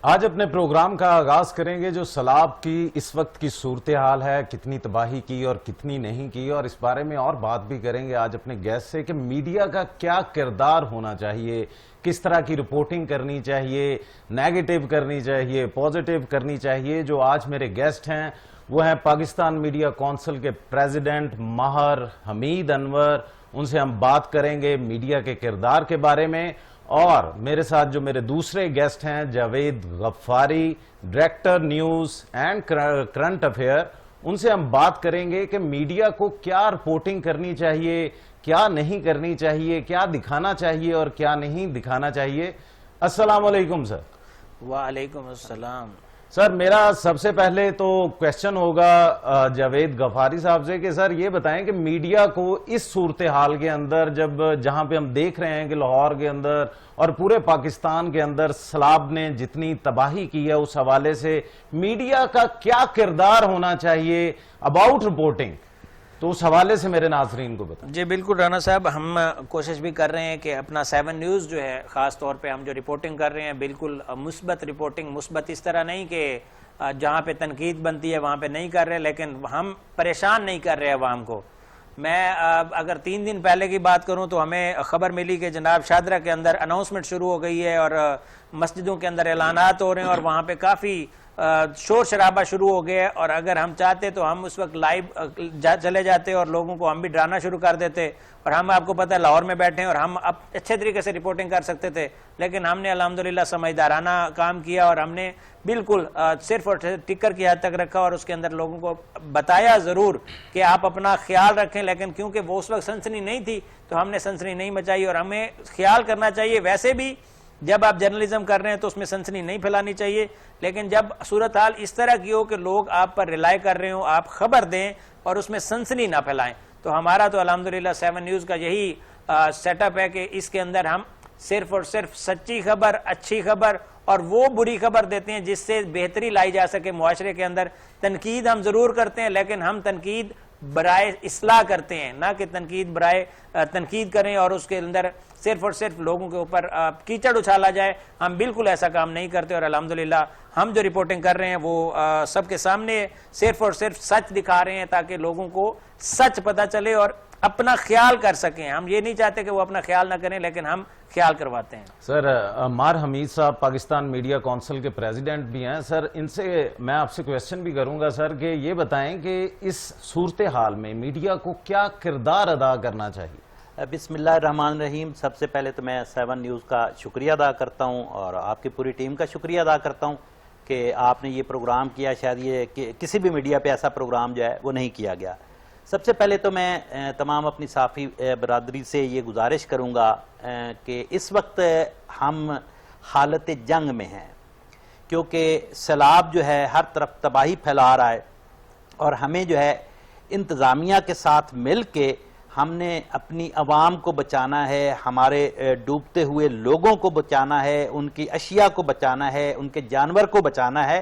آج اپنے پروگرام کا آغاز کریں گے جو سیلاب کی اس وقت کی صورتحال ہے، کتنی تباہی کی اور کتنی نہیں کی، اور اس بارے میں اور بات بھی کریں گے آج اپنے گیسٹ سے کہ میڈیا کا کیا کردار ہونا چاہیے، کس طرح کی رپورٹنگ کرنی چاہیے، نیگیٹو کرنی چاہیے، پوزیٹیو کرنی چاہیے۔ جو آج میرے گیسٹ ہیں وہ ہیں پاکستان میڈیا کونسل کے پریزیڈنٹ ماہر حمید انور۔ ان سے ہم بات کریں گے میڈیا کے کردار کے بارے میں، اور میرے ساتھ جو میرے دوسرے گیسٹ ہیں Javed Ghaffari, director news and current affair, ان سے ہم بات کریں گے کہ میڈیا کو کیا رپورٹنگ کرنی چاہیے، کیا نہیں کرنی چاہیے، کیا دکھانا چاہیے اور کیا نہیں دکھانا چاہیے۔ السلام علیکم سر۔ وعلیکم السلام۔ سر میرا سب سے پہلے تو کویسچن ہوگا جاوید غفاری صاحب سے کہ سر یہ بتائیں کہ میڈیا کو اس صورتحال کے اندر جہاں پہ ہم دیکھ رہے ہیں کہ لاہور کے اندر اور پورے پاکستان کے اندر سیلاب نے جتنی تباہی کی ہے، اس حوالے سے میڈیا کا کیا کردار ہونا چاہیے اباؤٹ رپورٹنگ، تو اس حوالے سے میرے ناظرین کو بتائیں۔ جی بالکل رانا صاحب، ہم کوشش بھی کر رہے ہیں کہ اپنا 7 نیوز جو ہے خاص طور پہ ہم جو رپورٹنگ کر رہے ہیں بالکل مثبت رپورٹنگ، مثبت اس طرح نہیں کہ جہاں پہ تنقید بنتی ہے وہاں پہ نہیں کر رہے، لیکن ہم پریشان نہیں کر رہے عوام کو۔ میں اگر 3 دن پہلے کی بات کروں تو ہمیں خبر ملی کہ جناب شاہدرہ کے اندر اناؤنسمنٹ شروع ہو گئی ہے اور مسجدوں کے اندر اعلانات ہو رہے ہیں اور وہاں پہ کافی شور شرابہ شروع ہو گیا، اور اگر ہم چاہتے تو ہم اس وقت لائیو چلے جاتے اور لوگوں کو ہم بھی ڈرانا شروع کر دیتے، اور ہم آپ کو پتہ ہے لاہور میں بیٹھے ہیں اور ہم اب اچھے طریقے سے رپورٹنگ کر سکتے تھے، لیکن ہم نے الحمدللہ سمجھدارانہ کام کیا اور ہم نے بالکل صرف اور ٹکر کی حد تک رکھا اور اس کے اندر لوگوں کو بتایا ضرور کہ آپ اپنا خیال رکھیں، لیکن کیونکہ وہ اس وقت سنسنی نہیں تھی تو ہم نے سنسنی نہیں مچائی، اور ہمیں خیال کرنا چاہیے ویسے بھی جب آپ جرنلزم کر رہے ہیں تو اس میں سنسنی نہیں پھیلانی چاہیے، لیکن جب صورتحال اس طرح کی ہو کہ لوگ آپ پر ریلائی کر رہے ہوں، آپ خبر دیں اور اس میں سنسنی نہ پھیلائیں، تو ہمارا تو الحمدللہ 7 نیوز کا یہی سیٹ اپ ہے کہ اس کے اندر ہم صرف اور صرف سچی خبر، اچھی خبر اور وہ بری خبر دیتے ہیں جس سے بہتری لائی جا سکے معاشرے کے اندر۔ تنقید ہم ضرور کرتے ہیں لیکن ہم تنقید برائے اصلاح کرتے ہیں، نہ کہ تنقید برائے تنقید کریں اور اس کے اندر صرف اور صرف لوگوں کے اوپر کیچڑ اچھالا جائے۔ ہم بالکل ایسا کام نہیں کرتے، اور الحمدللہ ہم جو رپورٹنگ کر رہے ہیں وہ سب کے سامنے صرف اور صرف سچ دکھا رہے ہیں تاکہ لوگوں کو سچ پتہ چلے اور اپنا خیال کر سکیں۔ ہم یہ نہیں چاہتے کہ وہ اپنا خیال نہ کریں، لیکن ہم خیال کرواتے ہیں۔ سر ماہر حمید صاحب پاکستان میڈیا کونسل کے پریزیڈنٹ بھی ہیں، سر ان سے میں آپ سے کویسچن بھی کروں گا سر کہ یہ بتائیں کہ اس صورتحال میں میڈیا کو کیا کردار ادا کرنا چاہیے؟ بسم اللہ الرحمن الرحیم۔ سب سے پہلے تو میں 7 نیوز کا شکریہ ادا کرتا ہوں اور آپ کی پوری ٹیم کا شکریہ ادا کرتا ہوں کہ آپ نے یہ پروگرام کیا، شاید یہ کہ کسی بھی میڈیا پہ ایسا پروگرام جو ہے وہ نہیں کیا گیا۔ سب سے پہلے تو میں تمام اپنی صحافی برادری سے یہ گزارش کروں گا کہ اس وقت ہم حالت جنگ میں ہیں، کیونکہ سیلاب جو ہے ہر طرف تباہی پھیلا رہا ہے، اور ہمیں جو ہے انتظامیہ کے ساتھ مل کے ہم نے اپنی عوام کو بچانا ہے، ہمارے ڈوبتے ہوئے لوگوں کو بچانا ہے، ان کی اشیاء کو بچانا ہے، ان کے جانور کو بچانا ہے۔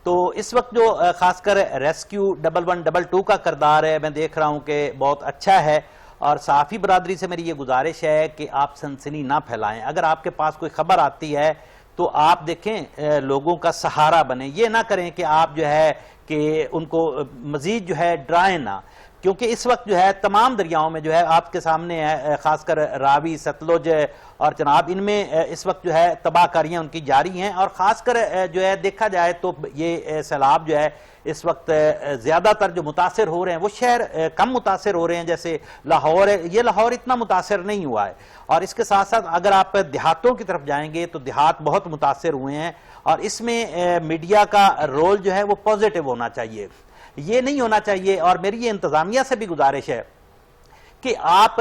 تو اس وقت جو خاص کر ریسکیو 1112 کا کردار ہے، میں دیکھ رہا ہوں کہ بہت اچھا ہے، اور صحافی برادری سے میری یہ گزارش ہے کہ آپ سنسنی نہ پھیلائیں۔ اگر آپ کے پاس کوئی خبر آتی ہے تو آپ دیکھیں لوگوں کا سہارا بنیں، یہ نہ کریں کہ آپ جو ہے کہ ان کو مزید جو ہے ڈرائیں نہ، کیونکہ اس وقت جو ہے تمام دریاؤں میں جو ہے آپ کے سامنے ہے، خاص کر راوی، ستلج اور چناب، ان میں اس وقت جو ہے تباہ کاریاں ان کی جاری ہیں، اور خاص کر جو ہے دیکھا جائے تو یہ سیلاب جو ہے اس وقت زیادہ تر جو متاثر ہو رہے ہیں وہ شہر کم متاثر ہو رہے ہیں، جیسے لاہور ہے، یہ لاہور اتنا متاثر نہیں ہوا ہے، اور اس کے ساتھ ساتھ اگر آپ دیہاتوں کی طرف جائیں گے تو دیہات بہت متاثر ہوئے ہیں، اور اس میں میڈیا کا رول جو ہے وہ پازیٹیو ہونا چاہیے، یہ نہیں ہونا چاہیے۔ اور میری یہ انتظامیہ سے بھی گزارش ہے کہ آپ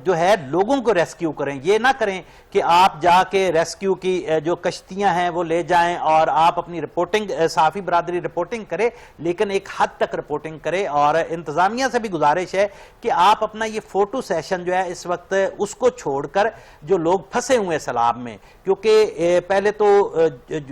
جو ہے لوگوں کو ریسکیو کریں، یہ نہ کریں کہ آپ جا کے ریسکیو کی جو کشتیاں ہیں وہ لے جائیں اور آپ اپنی رپورٹنگ، صحافی برادری رپورٹنگ کرے، لیکن ایک حد تک رپورٹنگ کرے۔ اور انتظامیہ سے بھی گزارش ہے کہ آپ اپنا یہ فوٹو سیشن جو ہے اس وقت اس کو چھوڑ کر جو لوگ پھنسے ہوئے سیلاب میں، کیونکہ پہلے تو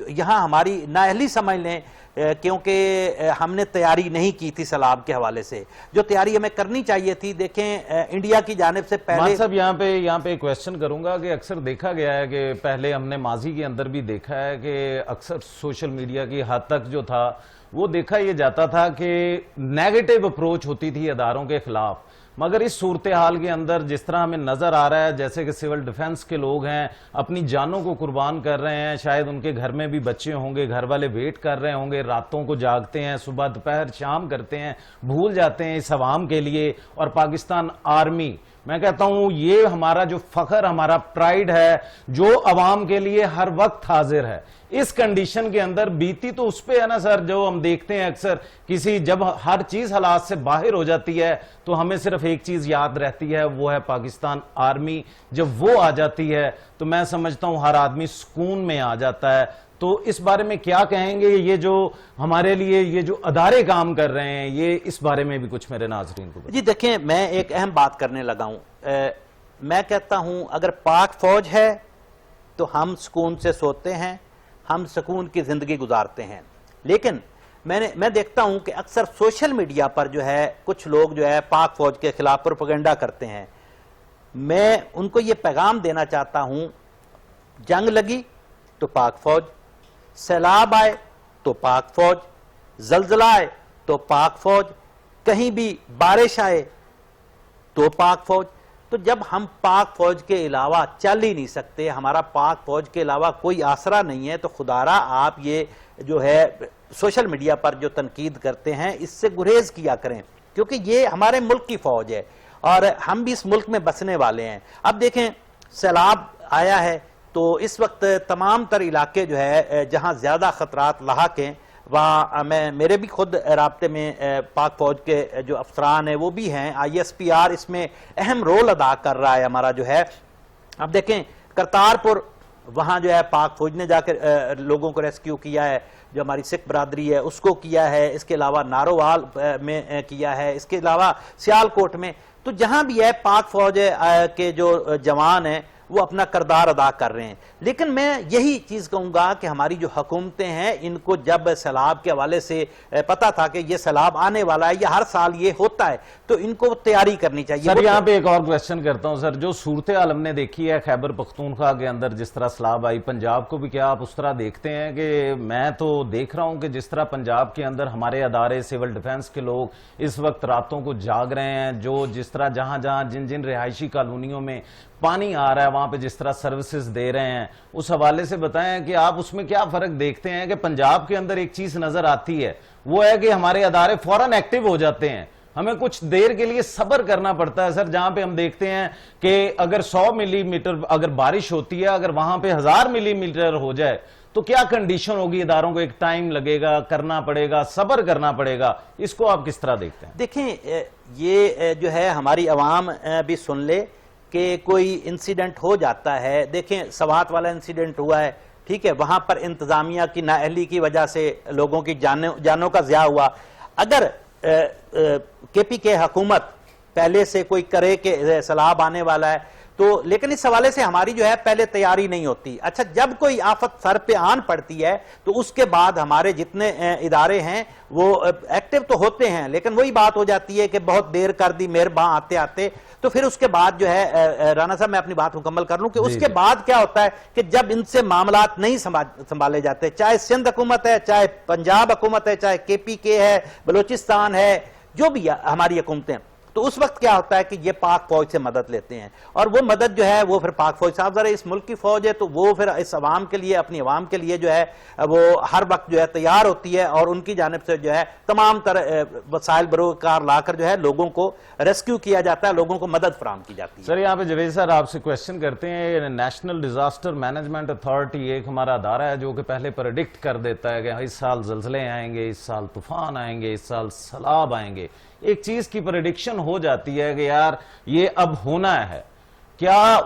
یہاں ہماری نااہلی سمجھ لیں کیونکہ ہم نے تیاری نہیں کی تھی سیلاب کے حوالے سے، جو تیاری ہمیں کرنی چاہیے تھی۔ دیکھیں انڈیا کی جانب سے پہلے صاحب یہاں پہ ایک کویسچن کروں گا کہ اکثر دیکھا گیا ہے کہ پہلے ہم نے ماضی کے اندر بھی دیکھا ہے کہ اکثر سوشل میڈیا کی حد تک جو تھا وہ دیکھا یہ جاتا تھا کہ نیگیٹو اپروچ ہوتی تھی اداروں کے خلاف، مگر اس صورتحال کے اندر جس طرح ہمیں نظر آ رہا ہے جیسے کہ سول ڈیفنس کے لوگ ہیں اپنی جانوں کو قربان کر رہے ہیں، شاید ان کے گھر میں بھی بچے ہوں گے، گھر والے ویٹ کر رہے ہوں گے، راتوں کو جاگتے ہیں، صبح دوپہر شام کرتے ہیں، بھول جاتے ہیں اس عوام کے لیے، اور پاکستان آرمی میں کہتا ہوں یہ ہمارا جو فخر، ہمارا پرائیڈ ہے جو عوام کے لیے ہر وقت حاضر ہے، اس کنڈیشن کے اندر بیتی تو اس پہ ہے نا سر، جو ہم دیکھتے ہیں اکثر جب ہر چیز حالات سے باہر ہو جاتی ہے تو ہمیں صرف ایک چیز یاد رہتی ہے، وہ ہے پاکستان آرمی۔ جب وہ آ جاتی ہے تو میں سمجھتا ہوں ہر آدمی سکون میں آ جاتا ہے۔ تو اس بارے میں کیا کہیں گے، یہ جو ہمارے لیے یہ جو ادارے کام کر رہے ہیں، یہ اس بارے میں بھی کچھ میرے ناظرین کو جی دیکھیں میں ایک اہم بات کرنے لگا ہوں، میں کہتا ہوں اگر پاک فوج ہے تو ہم سکون سے سوتے ہیں، ہم سکون کی زندگی گزارتے ہیں، لیکن میں دیکھتا ہوں کہ اکثر سوشل میڈیا پر جو ہے کچھ لوگ جو ہے پاک فوج کے خلاف پروپیگنڈا کرتے ہیں۔ میں ان کو یہ پیغام دینا چاہتا ہوں، جنگ لگی تو پاک فوج، سیلاب آئے تو پاک فوج، زلزلہ آئے تو پاک فوج، کہیں بھی بارش آئے تو پاک فوج۔ تو جب ہم پاک فوج کے علاوہ چل ہی نہیں سکتے، ہمارا پاک فوج کے علاوہ کوئی آسرا نہیں ہے، تو خدارا آپ یہ جو ہے سوشل میڈیا پر جو تنقید کرتے ہیں اس سے گریز کیا کریں، کیونکہ یہ ہمارے ملک کی فوج ہے اور ہم بھی اس ملک میں بسنے والے ہیں۔ اب دیکھیں سیلاب آیا ہے تو اس وقت تمام تر علاقے جو ہے جہاں زیادہ خطرات لاحق ہیں وہاں میرے بھی خود رابطے میں پاک فوج کے جو افسران ہیں وہ بھی ہیں، ISPR اس میں اہم رول ادا کر رہا ہے ہمارا جو ہے۔ اب دیکھیں کرتارپور وہاں جو ہے پاک فوج نے جا کے لوگوں کو ریسکیو کیا ہے، جو ہماری سکھ برادری ہے اس کو کیا ہے، اس کے علاوہ نارووال میں کیا ہے، اس کے علاوہ سیالکوٹ میں، تو جہاں بھی ہے پاک فوج کے جو جوان ہیں وہ اپنا کردار ادا کر رہے ہیں۔ لیکن میں یہی چیز کہوں گا کہ ہماری جو حکومتیں ہیں ان کو جب سیلاب کے حوالے سے پتا تھا کہ یہ سیلاب آنے والا ہے یا ہر سال یہ ہوتا ہے تو ان کو تیاری کرنی چاہیے۔ سر یہاں پہ ایک اور کویسچن کرتا ہوں سر، جو صورتحال ہم نے دیکھی ہے خیبر پختونخوا کے اندر جس طرح سیلاب آئی، پنجاب کو بھی کیا آپ اس طرح دیکھتے ہیں؟ کہ میں تو دیکھ رہا ہوں کہ جس طرح پنجاب کے اندر ہمارے ادارے سول ڈیفنس کے لوگ اس وقت راتوں کو جاگ رہے ہیں، جو جس طرح جہاں جن رہائشی کالونیوں میں پانی آ رہا ہے وہاں پہ جس طرح سروسز دے رہے ہیں، اس حوالے سے بتائیں کہ آپ اس میں کیا فرق دیکھتے ہیں؟ کہ پنجاب کے اندر ایک چیز نظر آتی ہے وہ ہے کہ ہمارے ادارے فوراً ایکٹیو ہو جاتے ہیں، ہمیں کچھ دیر کے لیے صبر کرنا پڑتا ہے سر، جہاں پہ ہم دیکھتے ہیں کہ اگر 100 ملی میٹر اگر بارش ہوتی ہے، اگر وہاں پہ 1000 ملی میٹر ہو جائے تو کیا کنڈیشن ہوگی؟ اداروں کو ایک ٹائم لگے گا، کرنا پڑے گا، صبر کرنا پڑے گا، اس کو آپ کس طرح دیکھتے ہیں؟ دیکھیں یہ جو ہے ہماری عوام بھی سن لے کہ کوئی انسیڈنٹ ہو جاتا ہے، دیکھیں سوات والا انسیڈنٹ ہوا ہے، ٹھیک ہے، وہاں پر انتظامیہ کی نااہلی کی وجہ سے لوگوں کی جانوں کا ضیاع ہوا۔ اگر KPK حکومت پہلے سے کوئی کرے کہ سیلاب آنے والا ہے تو، لیکن اس حوالے سے ہماری جو ہے پہلے تیاری نہیں ہوتی۔ اچھا جب کوئی آفت سر پہ آن پڑتی ہے تو اس کے بعد ہمارے جتنے ادارے ہیں وہ ایکٹیو تو ہوتے ہیں، لیکن وہی بات ہو جاتی ہے کہ بہت دیر کر دی مہرباں آتے آتے، تو پھر اس کے بعد جو ہے رانا صاحب میں اپنی بات مکمل کر لوں کہ اس کے بعد کیا ہوتا ہے کہ جب ان سے معاملات نہیں سنبھالے جاتے، چاہے سندھ حکومت ہے، چاہے پنجاب حکومت ہے، چاہے KPK ہے، بلوچستان ہے، جو بھی ہماری حکومتیں، تو اس وقت کیا ہوتا ہے کہ یہ پاک فوج سے مدد لیتے ہیں، اور وہ مدد جو ہے وہ پھر پاک فوج صاحب ذرا اس ملک کی فوج ہے تو وہ پھر اس عوام کے لیے، اپنی عوام کے لیے جو ہے وہ ہر وقت جو ہے تیار ہوتی ہے، اور ان کی جانب سے جو ہے تمام تر وسائل بروکار لا کر جو ہے لوگوں کو ریسکیو کیا جاتا ہے، لوگوں کو مدد فراہم کی جاتی ہے۔ سر یہاں پہ جوید سر آپ سے کویسچن کرتے ہیں، نیشنل ڈیزاسٹر مینجمنٹ اتھارٹی ایک ہمارا ادارہ ہے جو کہ پہلے پریڈکٹ کر دیتا ہے کہ اس سال زلزلے آئیں گے، اس سال طوفان آئیں گے، اس سال سیلاب آئیں گے، ایک چیز کی پریڈکشن ہو جاتی ہے کہ یار یہ اب ہونا ہے۔ کیا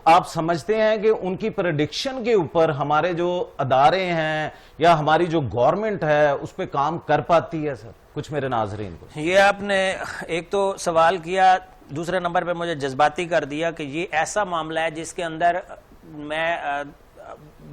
آپ سمجھتے ہیں کہ ان کی پریڈکشن کے اوپر ہمارے جو ادارے ہیں یا ہماری جو گورنمنٹ ہے اس پہ کام کر پاتی ہے؟ سر کچھ میرے ناظرین کو یہ آپ نے ایک تو سوال کیا، دوسرے نمبر پہ مجھے جذباتی کر دیا کہ یہ ایسا معاملہ ہے جس کے اندر میں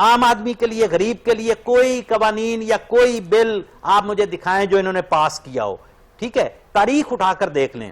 عام آدمی کے لیے, غریب کے لیے کوئی قوانین یا کوئی بل آپ مجھے دکھائیں جو انہوں نے پاس کیا ہو. ٹھیک ہے, تاریخ اٹھا کر دیکھ لیں,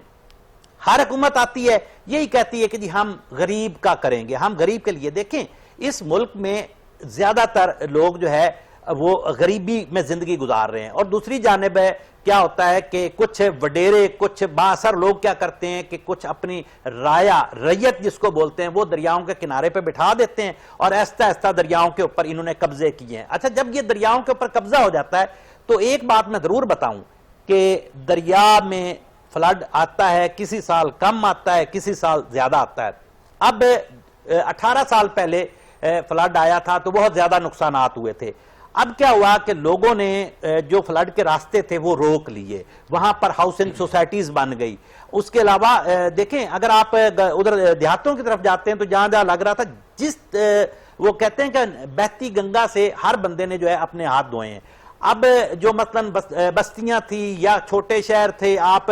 ہر حکومت آتی ہے یہی کہتی ہے کہ جی ہم غریب کا کریں گے, ہم غریب کے لیے. دیکھیں اس ملک میں زیادہ تر لوگ جو ہے وہ غریبی میں زندگی گزار رہے ہیں, اور دوسری جانب ہے کیا ہوتا ہے کہ کچھ وڈیرے, کچھ بااثر لوگ کیا کرتے ہیں کہ کچھ اپنی رایا, ریت جس کو بولتے ہیں, وہ دریاؤں کے کنارے پہ بٹھا دیتے ہیں اور ایستا ایستا دریاؤں کے اوپر انہوں نے قبضے کیے ہیں. اچھا, جب یہ دریاؤں کے اوپر قبضہ ہو جاتا ہے تو ایک بات میں ضرور بتاؤں کہ دریا میں فلڈ آتا ہے, کسی سال کم آتا ہے, کسی سال زیادہ آتا ہے. اب 18 سال پہلے فلڈ آیا تھا تو بہت زیادہ نقصانات ہوئے تھے. اب کیا ہوا کہ لوگوں نے جو فلڈ کے راستے تھے وہ روک لیے, وہاں پر ہاؤسنگ سوسائٹیز بن گئی. اس کے علاوہ دیکھیں اگر آپ ادھر دیہاتوں کی طرف جاتے ہیں تو جہاں جہاں لگ رہا تھا, جس وہ کہتے ہیں کہ بہتی گنگا سے ہر بندے نے جو ہے اپنے ہاتھ دھوئے ہیں. اب جو مثلا بستیاں تھی یا چھوٹے شہر تھے, آپ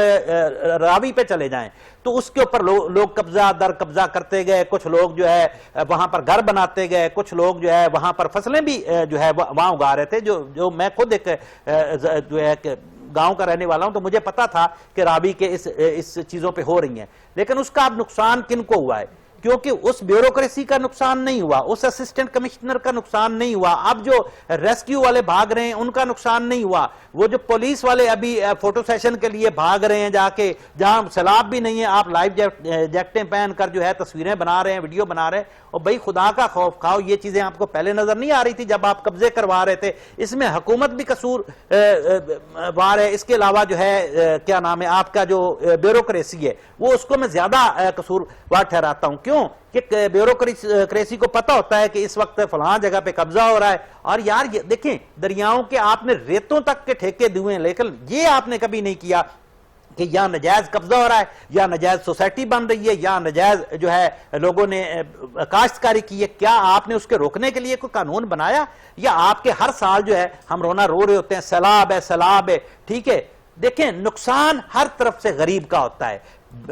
راوی پہ چلے جائیں تو اس کے اوپر لوگ قبضہ در قبضہ کرتے گئے. کچھ لوگ جو ہے وہاں پر گھر بناتے گئے, کچھ لوگ جو ہے وہاں پر فصلیں بھی جو ہے وہاں اگا رہے تھے. جو میں خود ایک جو ہے گاؤں کا رہنے والا ہوں تو مجھے پتا تھا کہ راوی کے اس چیزوں پہ ہو رہی ہیں. لیکن اس کا اب نقصان کن کو ہوا ہے؟ کیونکہ اس بیوروکریسی کا نقصان نہیں ہوا, اس اسسٹنٹ کمشنر کا نقصان نہیں ہوا, اب جو ریسکیو والے بھاگ رہے ہیں ان کا نقصان نہیں ہوا, وہ جو پولیس والے ابھی فوٹو سیشن کے لیے بھاگ رہے ہیں جا کے جہاں سیلاب بھی نہیں ہے, آپ لائیو جیکٹیں پہن کر جو ہے تصویریں بنا رہے ہیں, ویڈیو بنا رہے ہیں. اور بھائی خدا کا خوف کھاؤ, یہ چیزیں آپ کو پہلے نظر نہیں آ رہی تھی جب آپ قبضے کروا رہے تھے؟ اس میں حکومت بھی قصور وار ہے. اس کے علاوہ جو ہے کیا نام ہے آپ کا جو بیوروکریسی ہے وہ اس کو میں زیادہ قصور وار ٹھہراتا ہوں. کیوں کہ بیوروکریسی کو پتہ ہوتا ہے کہ اس وقت فلاں جگہ پہ قبضہ ہو رہا ہے. اور یار یہ دیکھیں دریاؤں کے آپ نے ریتوں تک کے ٹھیکے دیے ہیں, لیکن یہ آپ نے کبھی نہیں کیا کہ یا نجائز قبضہ ہو رہا ہے, یا نجائز سوسائٹی بن رہی ہے, یا نجائز جو ہے لوگوں نے کاشتکاری کی ہے. کیا آپ نے اس کے روکنے کے لیے کوئی قانون بنایا؟ یا آپ کے ہر سال جو ہے ہم رونا رو رہے ہوتے ہیں سیلاب ہے سیلاب ہے. ٹھیک ہے, دیکھیں نقصان ہر طرف سے غریب کا ہوتا ہے.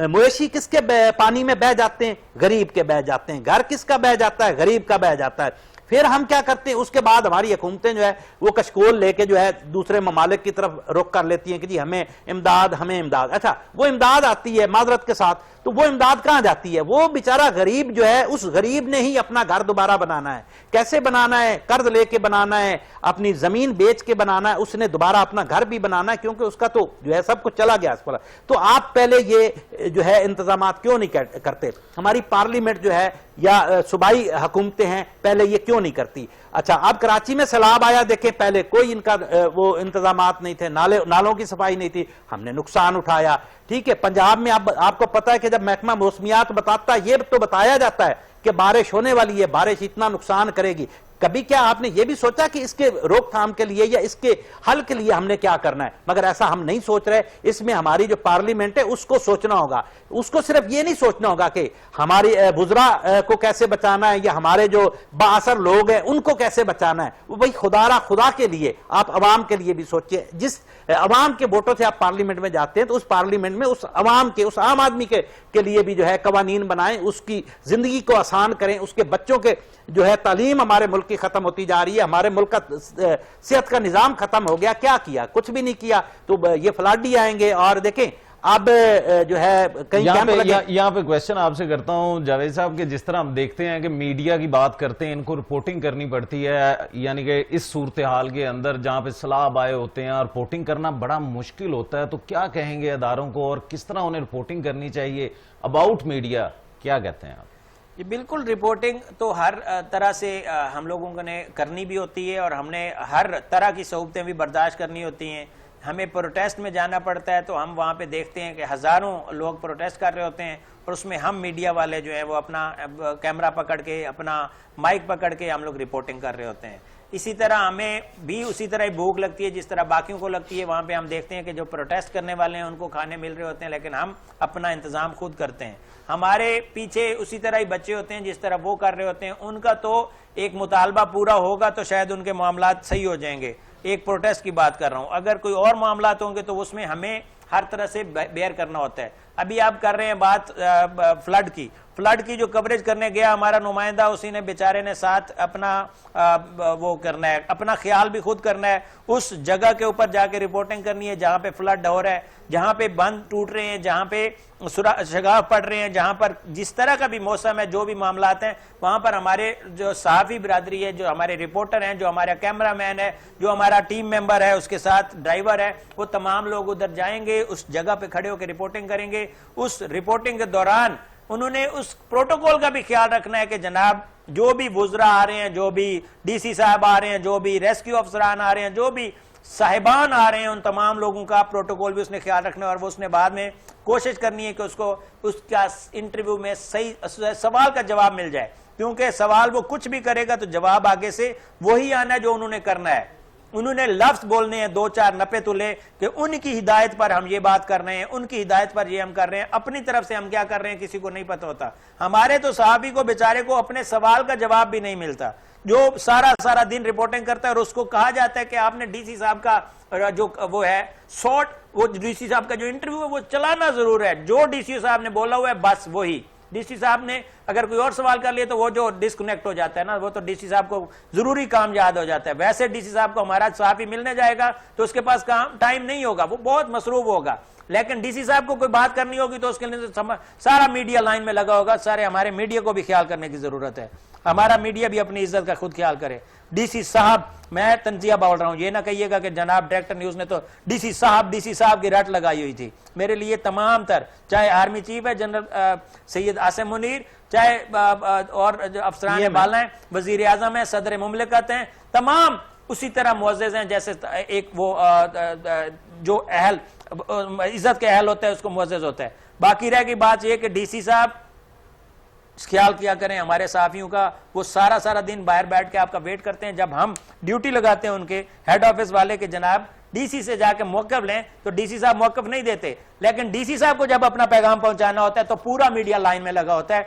مویشی کس کے پانی میں بہ جاتے ہیں؟ غریب کے بہ جاتے ہیں. گھر کس کا بہ جاتا ہے؟ غریب کا بہ جاتا ہے. پھر ہم کیا کرتے ہیں؟ اس کے بعد ہماری حکومتیں جو ہے وہ کشکول لے کے جو ہے دوسرے ممالک کی طرف رخ کر لیتی ہیں کہ جی ہمیں امداد ہمیں امداد. اچھا وہ امداد آتی ہے معذرت کے ساتھ, تو وہ امداد کہاں جاتی ہے؟ وہ بیچارہ غریب جو ہے اس غریب نے ہی اپنا گھر دوبارہ بنانا ہے. کیسے بنانا ہے؟ قرض لے کے بنانا ہے, اپنی زمین بیچ کے بنانا ہے, اس نے دوبارہ اپنا گھر بھی بنانا ہے کیونکہ اس کا تو جو ہے سب کچھ چلا گیا اس پر. تو آپ پہلے یہ جو ہے انتظامات کیوں نہیں کرتے؟ ہماری پارلیمنٹ جو ہے یا صوبائی حکومتیں ہیں پہلے یہ کیوں نہیں کرتی؟ اچھا اب کراچی میں سیلاب آیا, دیکھیں پہلے کوئی ان کا وہ انتظامات نہیں تھے, نالوں کی صفائی نہیں تھی, ہم نے نقصان اٹھایا. ٹھیک ہے, پنجاب میں اب آپ کو پتا ہے کہ جب محکمہ موسمیات بتاتا ہے یہ تو بتایا جاتا ہے کہ بارش ہونے والی ہے, بارش اتنا نقصان کرے گی. کبھی کیا آپ نے یہ بھی سوچا کہ اس کے روک تھام کے لیے یا اس کے حل کے لیے ہم نے کیا کرنا ہے؟ مگر ایسا ہم نہیں سوچ رہے. اس میں ہماری جو پارلیمنٹ ہے اس کو سوچنا ہوگا. اس کو صرف یہ نہیں سوچنا ہوگا کہ ہماری وزراء کو کیسے بچانا ہے یا ہمارے جو بااثر لوگ ہیں ان کو کیسے بچانا ہے. وہ بھائی خدا کے لیے آپ عوام کے لیے بھی سوچیں. جس عوام کے ووٹوں سے آپ پارلیمنٹ میں جاتے ہیں تو اس پارلیمنٹ میں اس عوام کے اس عام آدمی کے لیے بھی جو ہے قوانین بنائیں, اس کی زندگی کو آسان کریں. اس کے بچوں کے جو ہے تعلیم ہمارے ملک کی ختم ہوتی جا رہی ہے, ہمارے ملک کا صحت کا نظام ختم ہو گیا. کیا کیا؟ کچھ بھی نہیں کیا. تو یہ فلڈ ہی آئیں گے. اور دیکھیں اب جو ہے کہیں یہاں پہ کویسچن آپ سے کرتا ہوں جاوید صاحب کہ جس طرح ہم دیکھتے ہیں کہ میڈیا کی بات کرتے ہیں, ان کو رپورٹنگ کرنی پڑتی ہے, یعنی کہ اس صورتحال کے اندر جہاں پہ سیلاب آئے ہوتے ہیں اور رپورٹنگ کرنا بڑا مشکل ہوتا ہے, تو کیا کہیں گے اداروں کو اور کس طرح انہیں رپورٹنگ کرنی چاہیے اباؤٹ میڈیا؟ کیا کہتے ہیں آپ؟ یہ بالکل رپورٹنگ تو ہر طرح سے ہم لوگوں کو نے کرنی بھی ہوتی ہے اور ہم نے ہر طرح کی صعوبتیں بھی برداشت کرنی ہوتی ہیں. ہمیں پروٹیسٹ میں جانا پڑتا ہے تو ہم وہاں پہ دیکھتے ہیں کہ ہزاروں لوگ پروٹیسٹ کر رہے ہوتے ہیں اور اس میں ہم میڈیا والے جو ہیں وہ اپنا کیمرہ پکڑ کے اپنا مائک پکڑ کے ہم لوگ رپورٹنگ کر رہے ہوتے ہیں. اسی طرح ہمیں بھی اسی طرح بھوک لگتی ہے جس طرح باقیوں کو لگتی ہے. وہاں پہ ہم دیکھتے ہیں کہ جو پروٹیسٹ کرنے والے ہیں ان کو کھانے مل رہے ہوتے ہیں لیکن ہم اپنا انتظام خود کرتے ہیں. ہمارے پیچھے اسی طرح ہی بچے ہوتے ہیں جس طرح وہ کر رہے ہوتے ہیں. ان کا تو ایک مطالبہ پورا ہوگا تو شاید ان کے معاملات صحیح ہو جائیں گے. ایک پروٹیسٹ کی بات کر رہا ہوں, اگر کوئی اور معاملات ہوں گے تو اس میں ہمیں ہر طرح سے بیئر کرنا ہوتا ہے. ابھی آپ کر رہے ہیں بات فلڈ کی جو کوریج کرنے گیا ہمارا نمائندہ, اسی نے بیچارے نے ساتھ اپنا وہ کرنا ہے, اپنا خیال بھی خود کرنا ہے, اس جگہ کے اوپر جا کے رپورٹنگ کرنی ہے جہاں پہ فلڈ ہو رہا ہے, جہاں پہ بند ٹوٹ رہے ہیں, جہاں پہ شگاف پڑ رہے ہیں, جہاں پر جس طرح کا بھی موسم ہے, جو بھی معاملات ہیں, وہاں پر ہمارے جو صحافی برادری ہے, جو ہمارے رپورٹر ہیں, جو ہمارا کیمرہ مین ہے, جو ہمارا ٹیم ممبر ہے, اس کے ساتھ ڈرائیور ہے, وہ تمام لوگ ادھر جائیں گے, اس جگہ پہ کھڑے ہو کے رپورٹنگ کریں گے. اس رپورٹنگ کے دوران انہوں نے اس پروٹوکول کا بھی خیال رکھنا ہے کہ جناب جو بھی وزراء آ رہے ہیں, جو بھی ڈی سی صاحب آ رہے ہیں, جو بھی ریسکیو افسران آ رہے ہیں, جو بھی صاحبان آ رہے ہیں, ان تمام لوگوں کا پروٹوکول بھی اس نے خیال رکھنا ہے, اور وہ اس نے بعد میں کوشش کرنی ہے کہ اس کو اس کا انٹرویو میں صحیح سوال کا جواب مل جائے, کیونکہ سوال وہ کچھ بھی کرے گا تو جواب آگے سے وہی آنا ہے جو انہوں نے کرنا ہے. انہوں نے لفظ بولنے ہیں 2-4 نپے تلے کہ ان کی ہدایت پر ہم یہ بات کر رہے ہیں, ان کی ہدایت پر یہ ہم کر رہے ہیں, اپنی طرف سے ہم کیا کر رہے ہیں کسی کو نہیں پتہ ہوتا. ہمارے تو صحافی کو بیچارے کو اپنے سوال کا جواب بھی نہیں ملتا, جو سارا دن رپورٹنگ کرتا ہے, اور اس کو کہا جاتا ہے کہ آپ نے ڈی سی صاحب کا جو وہ ہے وہ ڈی سی صاحب کا جو انٹرویو ہے وہ چلانا ضرور ہے, جو ڈی سی صاحب نے بولا ہوا ہے بس وہی. ڈی سی صاحب نے اگر کوئی اور سوال کر لیا تو وہ جو ڈسکنیکٹ ہو جاتا ہے نا, وہ تو ڈی سی صاحب کو ضروری کام یاد ہو جاتا ہے. ویسے ڈی سی صاحب کو ہمارا صحافی ملنے جائے گا تو اس کے پاس ٹائم نہیں ہوگا, وہ بہت مصروف ہوگا, لیکن ڈی سی صاحب کو کوئی بات کرنی ہوگی تو اس کے لیے سارا میڈیا لائن میں لگا ہوگا. سارے ہمارے میڈیا کو بھی خیال کرنے کی ضرورت ہے, ہمارا میڈیا بھی اپنی عزت کا خود خیال کرے. ڈی سی صاحب, میں تنزیہ بول رہا ہوں, یہ نہ کہیے گا کہ جناب ڈائریکٹر نیوز نے تو ڈی سی صاحب کی رٹ لگائی ہوئی تھی. میرے لیے تمام تر, چاہے آرمی چیف ہے جنرل سید عاصم منیر, چاہے اور افسران بالا ہیں, وزیر اعظم ہیں, صدر مملکت ہیں, تمام اسی طرح معزز ہیں جیسے ایک وہ جو اہل عزت کے اہل ہوتا ہے اس کو معزز ہوتا ہے. باقی رہ گئی بات یہ کہ ڈی سی صاحب خیال کیا کریں ہمارے صحافیوں کا, وہ سارا دن باہر بیٹھ کے آپ کا ویٹ کرتے ہیں. جب ہم ڈیوٹی لگاتے ہیں ان کے ہیڈ آفس والے کہ جناب ڈی سی سے جا کے موقف لیں, تو ڈی سی صاحب موقف نہیں دیتے, لیکن ڈی سی صاحب کو جب اپنا پیغام پہنچانا ہوتا ہے تو پورا میڈیا لائن میں لگا ہوتا ہے.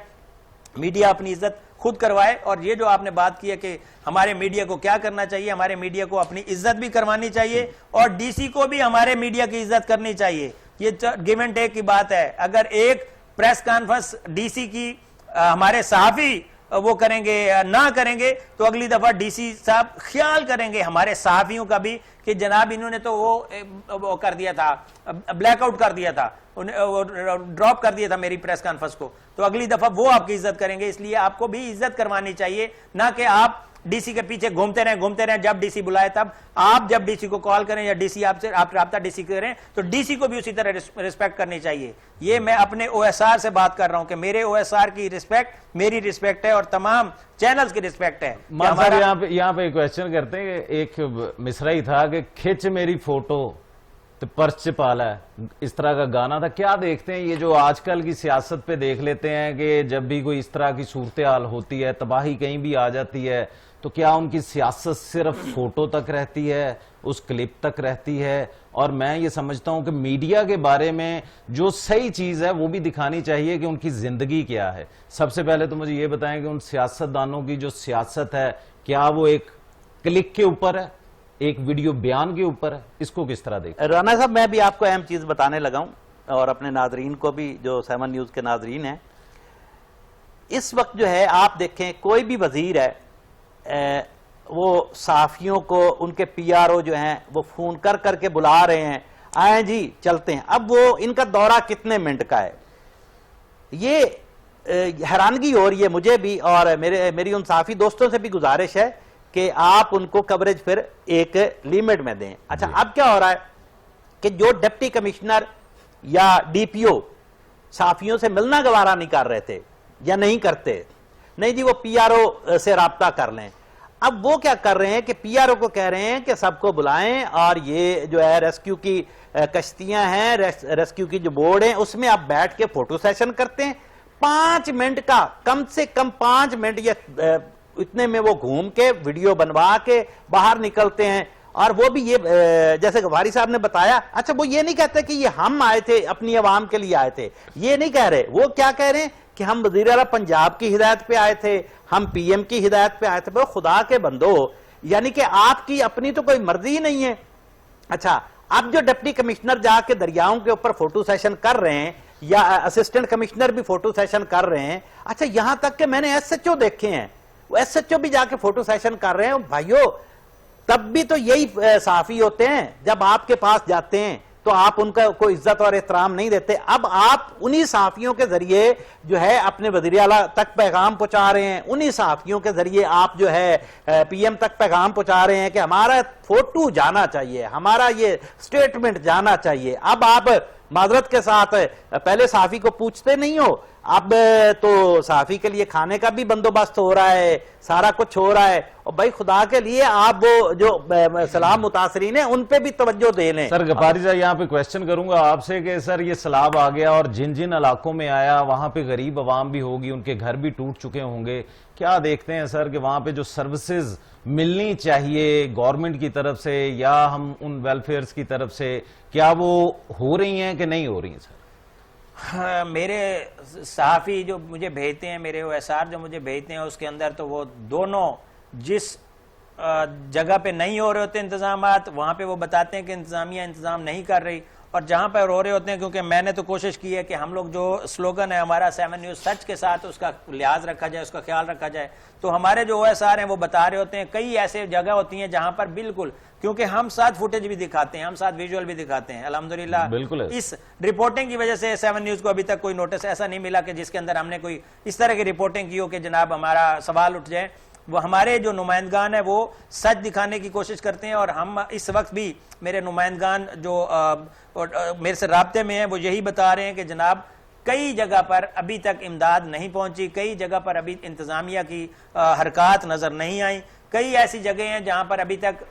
میڈیا اپنی عزت خود کروائے. اور یہ جو آپ نے بات کی ہے کہ ہمارے میڈیا کو کیا کرنا چاہیے, ہمارے میڈیا کو اپنی عزت بھی کروانی چاہیے, اور ڈی سی کو بھی ہمارے میڈیا کی عزت کرنی چاہیے. یہ گیو اینڈ ٹیک کی بات ہے. اگر ایک پریس کانفرنس ڈی سی کی ہمارے صحافی وہ کریں گے نہ کریں گے تو اگلی دفعہ ڈی سی صاحب خیال کریں گے ہمارے صحافیوں کا بھی کہ جناب انہوں نے تو وہ کر دیا تھا, بلیک آؤٹ کر دیا تھا, ڈراپ کر دیا تھا میری پریس کانفرنس کو, تو اگلی دفعہ وہ آپ کی عزت کریں گے. اس لیے آپ کو بھی عزت کروانی چاہیے, نہ کہ آپ ڈی سی کے پیچھے گھومتے رہیں. جب ڈی سی بلائے تب آپ جب ڈی سی کو کال کریں یا ڈی سی آپ رابطہ ڈی سی کریں تو ڈی سی کو بھی اسی طرح ریسپیکٹ کرنی چاہیے. یہ میں اپنے او ایس آر سے بات کر رہا ہوں کہ میرے او ایس آر کی ریسپیکٹ میری ریسپیکٹ ہے اور تمام چینلز کی ریسپیکٹ ہے. یہاں پہ کویسچن کرتے ہیں, ایک مصرع ہی تھا کہ کھچ میری فوٹو تو پرس چپالا ہے, اس طرح کا گانا تھا. کیا دیکھتے ہیں یہ جو آج کل کی سیاست پہ دیکھ لیتے ہیں کہ جب بھی کوئی اس طرح کی صورتحال ہوتی ہے, تباہی کہیں بھی آ جاتی ہے, تو کیا ان کی سیاست صرف فوٹو تک رہتی ہے, اس کلپ تک رہتی ہے؟ اور میں یہ سمجھتا ہوں کہ میڈیا کے بارے میں جو صحیح چیز ہے وہ بھی دکھانی چاہیے کہ ان کی زندگی کیا ہے. سب سے پہلے تو مجھے یہ بتائیں کہ ان سیاستدانوں کی جو سیاست ہے کیا وہ ایک کلک کے اوپر ہے, ایک ویڈیو بیان کے اوپر ہے, اس کو کس طرح دیکھیں؟ رانا صاحب میں بھی آپ کو اہم چیز بتانے لگا ہوں اور اپنے ناظرین کو بھی جو 7 نیوز کے ناظرین ہیں. اس وقت جو ہے آپ دیکھیں کوئی بھی وزیر ہے وہ صحافیوں کو ان کے پی آر او جو ہیں وہ فون کر کے بلا رہے ہیں, آئیں جی چلتے ہیں. اب وہ ان کا دورہ کتنے منٹ کا ہے, یہ حیرانگی ہو رہی ہے مجھے بھی, اور میری ان صحافی دوستوں سے بھی گزارش ہے کہ آپ ان کو کوریج پھر ایک لیمٹ میں دیں. اچھا اب کیا ہو رہا ہے کہ جو ڈپٹی کمشنر یا ڈی پی او صحافیوں سے ملنا گوارا نہیں کر رہے تھے یا نہیں کرتے, نہیں جی وہ پی آر او سے رابطہ کر لیں. اب وہ کیا کر رہے ہیں کہ پی آر او کو کہہ رہے ہیں کہ سب کو بلائیں, اور یہ جو ہے ریسکیو کی کشتیاں ہیں, ریسکیو کی جو بورڈ ہیں, اس میں آپ بیٹھ کے فوٹو سیشن کرتے ہیں 5 منٹ کا, کم سے کم 5 منٹ یا اتنے میں وہ گھوم کے ویڈیو بنوا کے باہر نکلتے ہیں. اور وہ بھی یہ جیسے غفاری صاحب نے بتایا, اچھا وہ یہ نہیں کہتے کہ یہ ہم آئے تھے اپنی عوام کے لیے آئے تھے, یہ نہیں کہہ رہے. وہ کیا کہہ رہے ہیں کہ ہم وزیر اعلیٰ پنجاب کی ہدایت پہ آئے تھے, ہم پی ایم کی ہدایت پہ آئے تھے. خدا کے بندو, یعنی کہ آپ کی اپنی تو کوئی مرضی ہی نہیں ہے. اچھا اب جو ڈپٹی کمشنر جا کے دریاؤں کے اوپر فوٹو سیشن کر رہے ہیں یا اسسٹنٹ کمشنر بھی فوٹو سیشن کر رہے ہیں، اچھا یہاں تک کہ میں نے ایس ایچ او دیکھے ہیں، وہ ایس ایچ او بھی جا کے فوٹو سیشن کر رہے ہیں. بھائیو تب بھی تو یہی صحافی ہوتے ہیں، جب آپ کے پاس جاتے ہیں تو آپ ان کا کوئی عزت اور احترام نہیں دیتے. اب آپ انہی صحافیوں کے ذریعے جو ہے اپنے وزیر اعلیٰ تک پیغام پہنچا رہے ہیں، انہی صحافیوں کے ذریعے آپ جو ہے پی ایم تک پیغام پہنچا رہے ہیں کہ ہمارا فوٹو جانا چاہیے، ہمارا یہ سٹیٹمنٹ جانا چاہیے. اب آپ معذرت کے ساتھ پہلے صحافی کو پوچھتے نہیں ہو، اب تو صحافی کے لیے کھانے کا بھی بندوبست ہو رہا ہے، سارا کچھ ہو رہا ہے. اور بھائی خدا کے لیے آپ وہ جو سلام متاثرین ہیں ان پہ بھی توجہ دے لیں. سر غفاری صاحب یہاں پہ کویسچن کروں گا آپ سے کہ سر یہ سیلاب آ گیا اور جن جن علاقوں میں آیا وہاں پہ غریب عوام بھی ہوگی، ان کے گھر بھی ٹوٹ چکے ہوں گے، کیا دیکھتے ہیں سر کہ وہاں پہ جو سروسز ملنی چاہیے گورنمنٹ کی طرف سے یا ہم ان ویلفیئرز کی طرف سے، کیا وہ ہو رہی ہیں کہ نہیں ہو رہی ہیں سر؟ میرے صحافی جو مجھے بھیجتے ہیں، میرے او ایس آر جو مجھے بھیجتے ہیں، اس کے اندر تو وہ دونوں جس جگہ پہ نہیں ہو رہے ہوتے انتظامات وہاں پہ وہ بتاتے ہیں کہ انتظامیہ انتظام نہیں کر رہی، اور جہاں پہ ہو رہے ہوتے ہیں، کیونکہ میں نے تو کوشش کی ہے کہ ہم لوگ جو سلوگن ہے ہمارا 7 نیوز سچ کے ساتھ اس کا لحاظ رکھا جائے، اس کا خیال رکھا جائے، تو ہمارے جو او ایس آر ہیں وہ بتا رہے ہوتے ہیں کئی ایسے جگہ ہوتی ہیں جہاں پر بالکل، کیونکہ ہم ساتھ فوٹیج بھی دکھاتے ہیں، ہم ساتھ ویژول بھی دکھاتے ہیں الحمدللہ. اس رپورٹنگ کی وجہ سے 7 نیوز کو ابھی تک کوئی نوٹس ایسا نہیں ملا کہ جس کے اندر ہم نے کوئی اس طرح کی رپورٹنگ کی ہو کہ جناب ہمارا سوال اٹھ جائے. وہ ہمارے جو نمائندگان ہیں وہ سچ دکھانے کی کوشش کرتے ہیں، اور ہم اس وقت بھی میرے نمائندگان جو میرے سے رابطے میں ہیں وہ یہی بتا رہے ہیں کہ جناب کئی جگہ پر ابھی تک امداد نہیں پہنچی، کئی جگہ پر ابھی انتظامیہ کی حرکات نظر نہیں آئیں، کئی ایسی جگہیں ہیں جہاں پر ابھی تک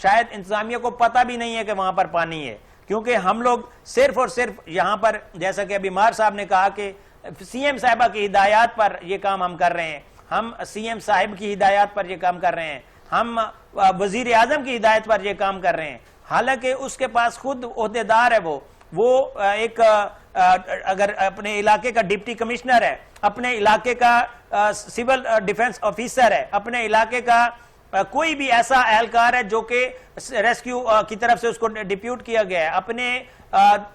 شاید انتظامیہ کو پتہ بھی نہیں ہے کہ وہاں پر پانی ہے، کیونکہ ہم لوگ صرف اور صرف یہاں پر جیسا کہ ابھی مار صاحب نے کہا کہ سی ایم صاحبہ کی ہدایات پر یہ کام ہم کر رہے ہیں، ہم سی ایم صاحب کی ہدایات پر یہ کام کر رہے ہیں، ہم وزیر اعظم کی ہدایت پر یہ کام کر رہے ہیں، حالانکہ اس کے پاس خود عہدیدار ہے، وہ ایک اگر اپنے علاقے کا ڈپٹی کمشنر ہے، اپنے علاقے کا سول ڈیفنس آفیسر ہے، اپنے علاقے کا کوئی بھی ایسا اہلکار ہے جو کہ ریسکیو کی طرف سے اس کو ڈپیوٹ کیا گیا ہے، اپنے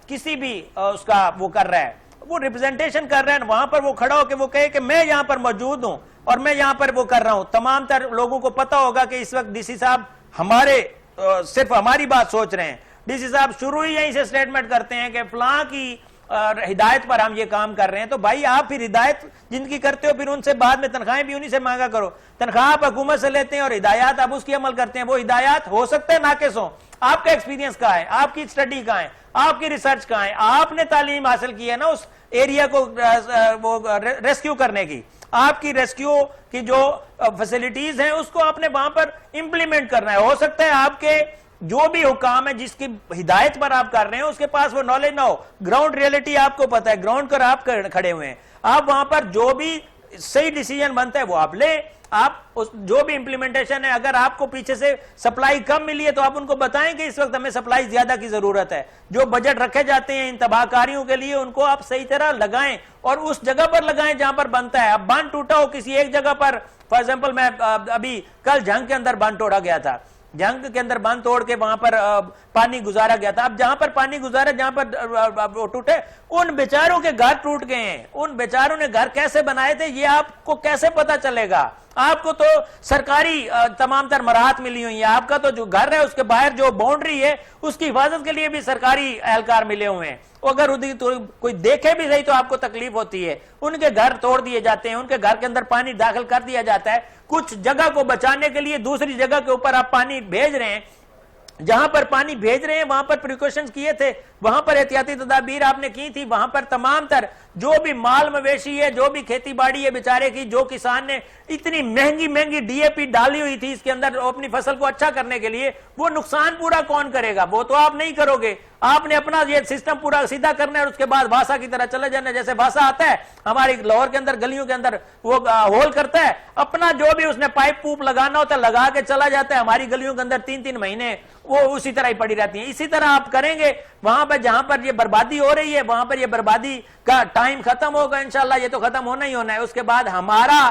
کسی بھی اس کا وہ کر رہا ہے، وہ ریپرزنٹیشن کر رہے ہیں، وہاں پر وہ کھڑا ہو کے وہ کہے کہ میں یہاں پر موجود ہوں اور میں یہاں پر وہ کر رہا ہوں. تمام تر لوگوں کو پتا ہوگا کہ اس وقت ڈی سی صاحب ہمارے صرف ہماری بات سوچ رہے ہیں. ڈی سی صاحب شروع ہی یہیں سے سٹیٹمنٹ کرتے ہیں کہ فلاں کی ہدایت پر ہم یہ کام کر رہے ہیں. تو بھائی آپ پھر ہدایت جن کی کرتے ہو پھر ان سے بعد میں تنخواہیں بھی انہی سے مانگا کرو. تنخواہ آپ حکومت سے لیتے ہیں اور ہدایات آپ اس کی عمل کرتے ہیں. وہ ہدایات ہو سکتا ہے ناقص ہوں. آپ کا ایکسپیرینس کہاں ہے؟ آپ کی اسٹڈی کہاں ہے؟ آپ کی ریسرچ کہاں ہے؟ آپ نے تعلیم حاصل کی ہے نا اس ایریا کو ریسکیو کرنے کی. آپ کی ریسکیو کی جو فیسلٹیز ہیں اس کو آپ نے وہاں پر امپلیمنٹ کرنا ہے. ہو سکتا ہے آپ کے جو بھی حکام ہے جس کی ہدایت پر آپ کر رہے ہیں اس کے پاس وہ نالج نہ ہو. گراؤنڈ ریئلٹی آپ کو پتا ہے, گراؤنڈ پر آپ کھڑے ہوئے ہیں, آپ وہاں پر جو بھی صحیح ڈیسیجن بنتا ہے وہ آپ لیں. آپ جو بھی امپلیمنٹیشن ہے, اگر آپ کو پیچھے سے سپلائی کم ملی ہے تو آپ ان کو بتائیں کہ اس وقت ہمیں سپلائی زیادہ کی ضرورت ہے. جو بجٹ رکھے جاتے ہیں ان تباہ کاریوں کے لیے ان کو آپ صحیح طرح لگائیں اور اس جگہ پر لگائیں جہاں پر بنتا ہے. اب باندھ ٹوٹا ہو کسی ایک جگہ پر, فار ایگزامپل میں ابھی کل جھنگ کے اندر باندھ توڑا گیا تھا, جنگ کے اندر باندھ توڑ کے وہاں پر پانی گزارا گیا تھا. اب جہاں پر پانی گزارا, جہاں پر ٹوٹے, ان بیچاروں کے گھر ٹوٹ گئے ہیں. ان بیچاروں نے گھر کیسے بنائے تھے یہ آپ کو کیسے پتا چلے گا؟ آپ کو تو سرکاری تمام تر مراحت ملی ہوئی ہیں. آپ کا تو جو گھر ہے اس کے باہر جو باؤنڈری ہے اس کی حفاظت کے لیے بھی سرکاری اہلکار ملے ہوئے ہیں. اگر کوئی دیکھے بھی صحیح تو آپ کو تکلیف ہوتی ہے. ان کے گھر توڑ دیے جاتے ہیں, ان کے گھر کے اندر پانی داخل کر دیا جاتا ہے. کچھ جگہ کو بچانے کے لیے دوسری جگہ کے اوپر آپ پانی بھیج رہے ہیں. جہاں پر پانی بھیج رہے ہیں وہاں پر پریکاشنز کیے تھے, وہاں پر احتیاطی تدابیر آپ نے کی تھی. وہاں پر تمام تر جو بھی مال مویشی ہے, جو بھی کھیتی باڑی ہے بیچارے کی, جو کسان نے اتنی مہنگی ڈی اے پی ڈالی ہوئی تھی اس کے اندر اپنی فصل کو اچھا کرنے کے لیے, وہ نقصان پورا کون کرے گا؟ وہ تو آپ نہیں کرو گے. آپ نے اپنا یہ سسٹم پورا سیدھا کرنا ہے اور اس کے بعد واسا کی طرح چلے جانا. جیسے واسا آتا ہے ہماری لاہور کے اندر گلیوں کے اندر وہ ہول کرتا ہے, اپنا جو بھی اس نے پائپ پوپ لگانا ہوتا ہے لگا کے چلا جاتا ہے. ہماری گلیوں کے اندر 3-3 مہینے وہ اسی طرح ہی پڑی رہتی ہیں. اسی طرح آپ کریں گے وہاں پر جہاں پر یہ بربادی ہو رہی ہے, وہاں پر یہ بربادی کا ٹائم ختم ہوگا انشاءاللہ. یہ تو ختم ہونا ہی ہونا ہے. اس کے بعد ہمارا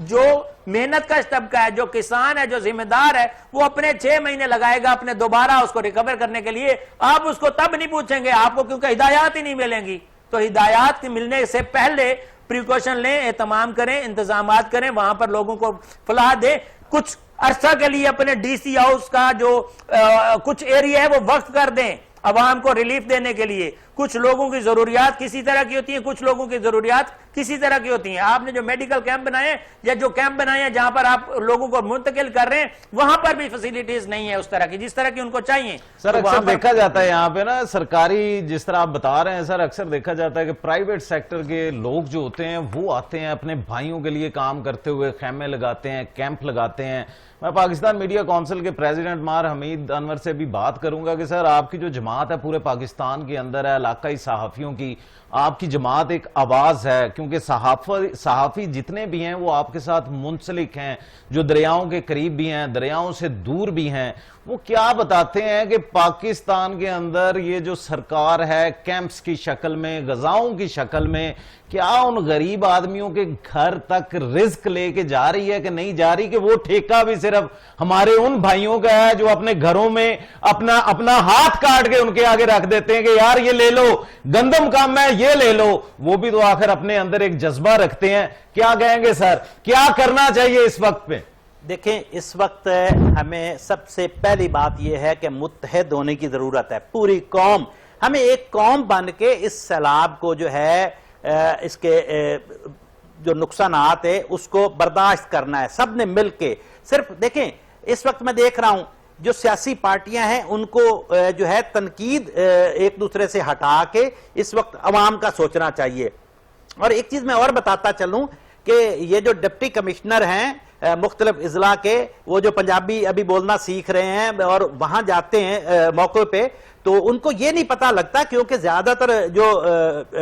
جو محنت کا طبقہ ہے, جو کسان ہے, جو ذمہ دار ہے, وہ اپنے 6 مہینے لگائے گا اپنے دوبارہ اس کو ریکور کرنے کے لیے. آپ اس کو تب نہیں پوچھیں گے آپ کو, کیونکہ ہدایات ہی نہیں ملیں گی. تو ہدایات ملنے سے پہلے پریکاشن لیں, اہتمام کریں, انتظامات کریں, وہاں پر لوگوں کو فلاح دیں. کچھ عرصہ کے لیے اپنے ڈی سی ہاؤس کا جو کچھ ایریا ہے وہ وقف کر دیں عوام کو ریلیف دینے کے لیے. کچھ لوگوں کی ضروریات کسی طرح کی ہوتی ہیں, کچھ لوگوں کی ضروریات کسی طرح کی ہوتی ہیں. آپ نے جو میڈیکل کیمپ بنائے ہیں یا جو کیمپ بنائے ہیں جہاں پر آپ لوگوں کو منتقل کر رہے ہیں, وہاں پر بھی فیسیلیٹیز نہیں ہے اس طرح کی جس طرح کی ان کو چاہیے. سر اکثر دیکھا جاتا ہے یہاں پہ نا سرکاری, جس طرح آپ بتا رہے ہیں سر, اکثر دیکھا جاتا ہے کہ پرائیویٹ سیکٹر کے لوگ جو ہوتے ہیں وہ آتے ہیں اپنے بھائیوں کے لیے کام کرتے ہوئے, خیمے لگاتے ہیں, کیمپ لگاتے ہیں. میں پاکستان میڈیا کونسل کے پریزیڈنٹ مار حمید انور سے بھی بات کروں گا کہ سر آپ کی جو جماعت ہے پورے پاکستان کے اندر ہے, علاقائی صحافیوں کی, آپ کی جماعت ایک آواز ہے, کیونکہ صحافی جتنے بھی ہیں وہ آپ کے ساتھ منسلک ہیں, جو دریاؤں کے قریب بھی ہیں, دریاؤں سے دور بھی ہیں. وہ کیا بتاتے ہیں کہ پاکستان کے اندر یہ جو سرکار ہے کیمپس کی شکل میں, غزاؤں کی شکل میں, کیا ان غریب آدمیوں کے گھر تک رزق لے کے جا رہی ہے کہ نہیں جا رہی, کہ وہ ٹھیکہ بھی صرف ہمارے ان بھائیوں کا ہے جو اپنے گھروں میں اپنا ہاتھ کاٹ کے ان کے آگے رکھ دیتے ہیں کہ یار یہ لے لو, گندم کم ہے یہ لے لو. وہ بھی تو آخر اپنے اندر ایک جذبہ رکھتے ہیں. کیا کہیں گے سر, کیا کرنا چاہیے اس وقت پہ؟ دیکھیں اس وقت ہمیں سب سے پہلی بات یہ ہے کہ متحد ہونے کی ضرورت ہے. پوری قوم, ہمیں ایک قوم بن کے اس سیلاب کو جو ہے اس کے جو نقصانات ہے اس کو برداشت کرنا ہے سب نے مل کے. صرف دیکھیں اس وقت میں دیکھ رہا ہوں جو سیاسی پارٹیاں ہیں ان کو جو ہے تنقید ایک دوسرے سے ہٹا کے اس وقت عوام کا سوچنا چاہیے. اور ایک چیز میں اور بتاتا چلوں کہ یہ جو ڈپٹی کمشنر ہیں مختلف اضلاع کے, وہ جو پنجابی ابھی بولنا سیکھ رہے ہیں اور وہاں جاتے ہیں موقع پہ, تو ان کو یہ نہیں پتا لگتا کیونکہ زیادہ تر جو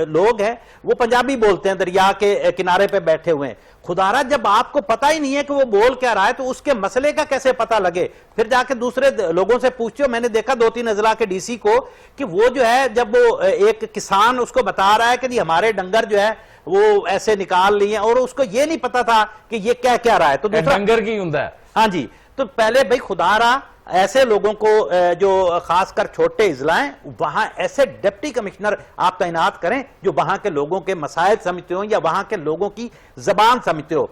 لوگ ہیں وہ پنجابی بولتے ہیں, دریا کے کنارے پہ بیٹھے ہوئے ہیں. خدارہ جب آپ کو پتہ ہی نہیں ہے کہ وہ بول کیا رہا ہے تو اس کے مسئلے کا کیسے پتہ لگے؟ پھر جا کے دوسرے لوگوں سے پوچھو. میں نے دیکھا 2-3 اضلاع کے ڈی سی کو کہ وہ جو ہے جب وہ ایک کسان اس کو بتا رہا ہے کہ جی ہمارے ڈنگر جو ہے وہ ایسے نکال لیے, اور اس کو یہ نہیں پتا تھا کہ یہ کیا رہا ہے. تو ڈنگر کی ہوں ہے. ہاں جی, تو پہلے بھائی خدا رہا ایسے لوگوں کو جو خاص کر چھوٹے اضلاع ہیں وہاں ایسے ڈپٹی کمشنر آپ تعینات کریں جو وہاں کے لوگوں کے مسائل سمجھتے ہو یا وہاں کے لوگوں کی زبان سمجھتے ہو.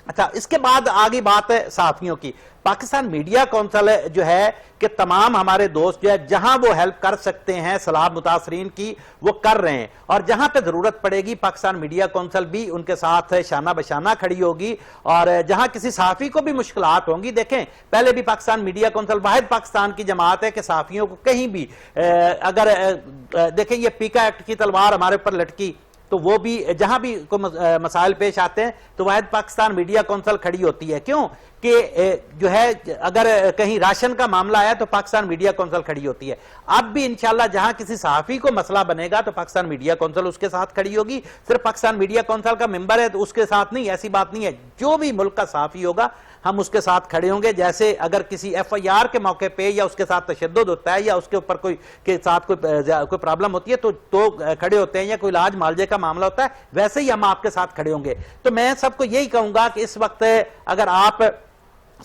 اچھا, اس کے بعد آگے بات ہے صحافیوں کی. پاکستان میڈیا کونسل جو ہے کہ تمام ہمارے دوست جو ہے جہاں وہ ہیلپ کر سکتے ہیں سیلاب متاثرین کی وہ کر رہے ہیں, اور جہاں پہ ضرورت پڑے گی پاکستان میڈیا کونسل بھی ان کے ساتھ شانہ بشانہ کھڑی ہوگی. اور جہاں کسی صحافی کو بھی مشکلات ہوں گی, دیکھیں پہلے بھی پاکستان میڈیا کونسل واحد پاکستان کی جماعت ہے کہ صحافیوں کو کہیں بھی اگر دیکھیں یہ پیکا ایکٹ کی تلوار ہمارے اوپر لٹکی تو وہ بھی جہاں بھی کوئی مسائل پیش آتے ہیں تو واحد پاکستان میڈیا کونسل کھڑی ہوتی ہے. کیوں کہ جو ہے اگر کہیں راشن کا معاملہ آیا تو پاکستان میڈیا کونسل کھڑی ہوتی ہے. اب بھی انشاءاللہ جہاں کسی صحافی کو مسئلہ بنے گا تو پاکستان میڈیا کونسل اس کے ساتھ کھڑی ہوگی. صرف پاکستان میڈیا کونسل کا ممبر ہے تو اس کے ساتھ نہیں, ایسی بات نہیں ہے. جو بھی ملک کا صحافی ہوگا ہم اس کے ساتھ کھڑے ہوں گے. جیسے اگر کسی ایف آئی آر کے موقع پہ یا اس کے ساتھ تشدد ہوتا ہے یا اس کے اوپر کوئی ساتھ کوئی پرابلم ہوتی ہے تو کھڑے ہوتے ہیں, یا کوئی علاج معالجے کا معاملہ ہوتا ہے ویسے ہی ہم آپ کے ساتھ کھڑے ہوں گے. تو میں سب کو یہی کہوں گا کہ اس وقت اگر آپ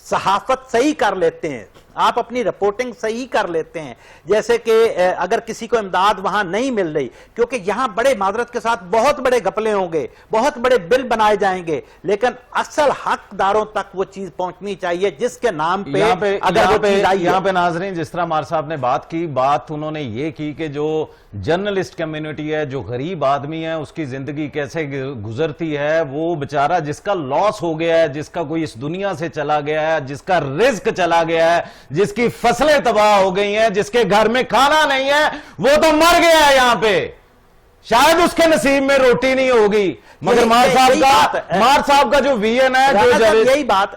صحافت صحیح کر لیتے ہیں, آپ اپنی رپورٹنگ صحیح کر لیتے ہیں, جیسے کہ اگر کسی کو امداد وہاں نہیں مل رہی, کیونکہ یہاں بڑے معذرت کے ساتھ بہت بڑے گپلے ہوں گے, بہت بڑے بل بنائے جائیں گے, لیکن اصل حقداروں تک وہ چیز پہنچنی چاہیے جس کے نام پہ اگر وہ چیز آئی. یہاں پہ ناظرین جس طرح مار صاحب نے بات انہوں نے یہ کی کہ جو جرنلسٹ کمیونٹی ہے, جو غریب آدمی ہے, اس کی زندگی کیسے گزرتی ہے, وہ بیچارہ جس کا لاس ہو گیا ہے, جس کا کوئی اس دنیا سے چلا گیا ہے, جس کا رزق چلا گیا ہے, جس کی فصلیں تباہ ہو گئی ہیں, جس کے گھر میں کھانا نہیں ہے, وہ تو مر گیا ہے یہاں پہ, شاید اس کے نصیب میں روٹی نہیں ہوگی. مگر مار صاحب کا جو ویژن ہے,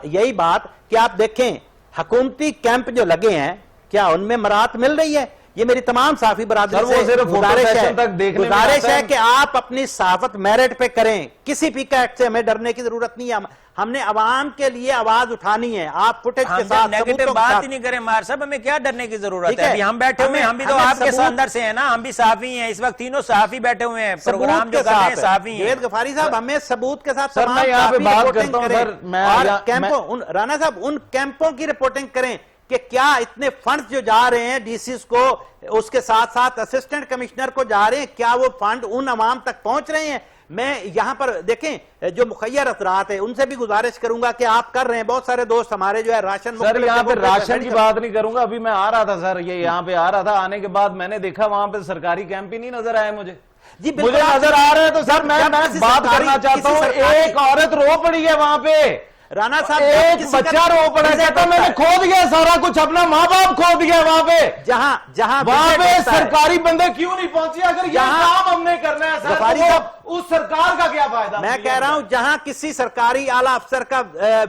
یہی بات کہ آپ دیکھیں حکومتی کیمپ جو لگے ہیں کیا ان میں مراحت مل رہی ہے؟ یہ میری تمام صحافی برادری وہ صرف فوٹو سیشن تک دیکھنے میں گزارش آتا ہے ہے کہ آپ اپنی صحافت میرٹ پہ کریں. کسی پیکا ایکٹ سے ہمیں ڈرنے کی ضرورت نہیں ہے. ہم نے عوام کے لیے آواز اٹھانی ہے. آپ فوٹیج کے ساتھ نیگیٹو بات ہی نہیں کریں مار صاحب, ہمیں کیا ڈرنے کی ضرورت ہے. ابھی ہم بیٹھے ہوئے ہیں, ہم بھی تو آپ کے اندر سے ہیں نا, ہم بھی صحافی ہیں. اس وقت تینوں صحافی بیٹھے ہوئے ہیں, پروگرام جو کر رہے ہیں صحافی ہیں. جوید غفاری صاحب ہمیں ثبوت کے ساتھ سر میں یہاں پہ بات کرتا ہوں سر, رانا صاحب ان کیمپوں کی رپورٹنگ کریں کہ کیا اتنے فنڈ جو جا رہے ہیں ڈی سیز کو, اس کے ساتھ ساتھ اسسٹنٹ کمشنر کو جا رہے ہیں, کیا وہ فنڈ ان عوام تک پہنچ رہے ہیں. میں یہاں پر دیکھیں جو مخیر اثرات ہیں ان سے بھی گزارش کروں گا کہ آپ کر رہے ہیں. بہت سارے دوست ہمارے جو ہے راشن, سر یہاں پہ راشن کی بات نہیں کروں گا. ابھی میں آ رہا تھا سر, یہ یہاں پہ آ رہا تھا, آنے کے بعد میں نے دیکھا وہاں پہ سرکاری کیمپ ہی نہیں نظر آئے مجھے. جی مجھے نظر آ رہے ہیں تو سر میں بات کرنا چاہتا ہوں. ایک عورت رو پڑی ہے وہاں پہ, رانا صاحب ایک بچہ رو پڑا ہے, کہتا میں نے کھو دیا سارا کچھ, اپنا ماں باپ کھو دیا وہاں پہ. جہاں وہاں پہ سرکاری بندے کیوں نہیں پہنچے؟ اگر یہ کام ہم نے کرنا ہے سر, اس سرکار کا کیا فائدہ؟ میں کہہ رہا ہوں جہاں کسی سرکاری اعلیٰ افسر کا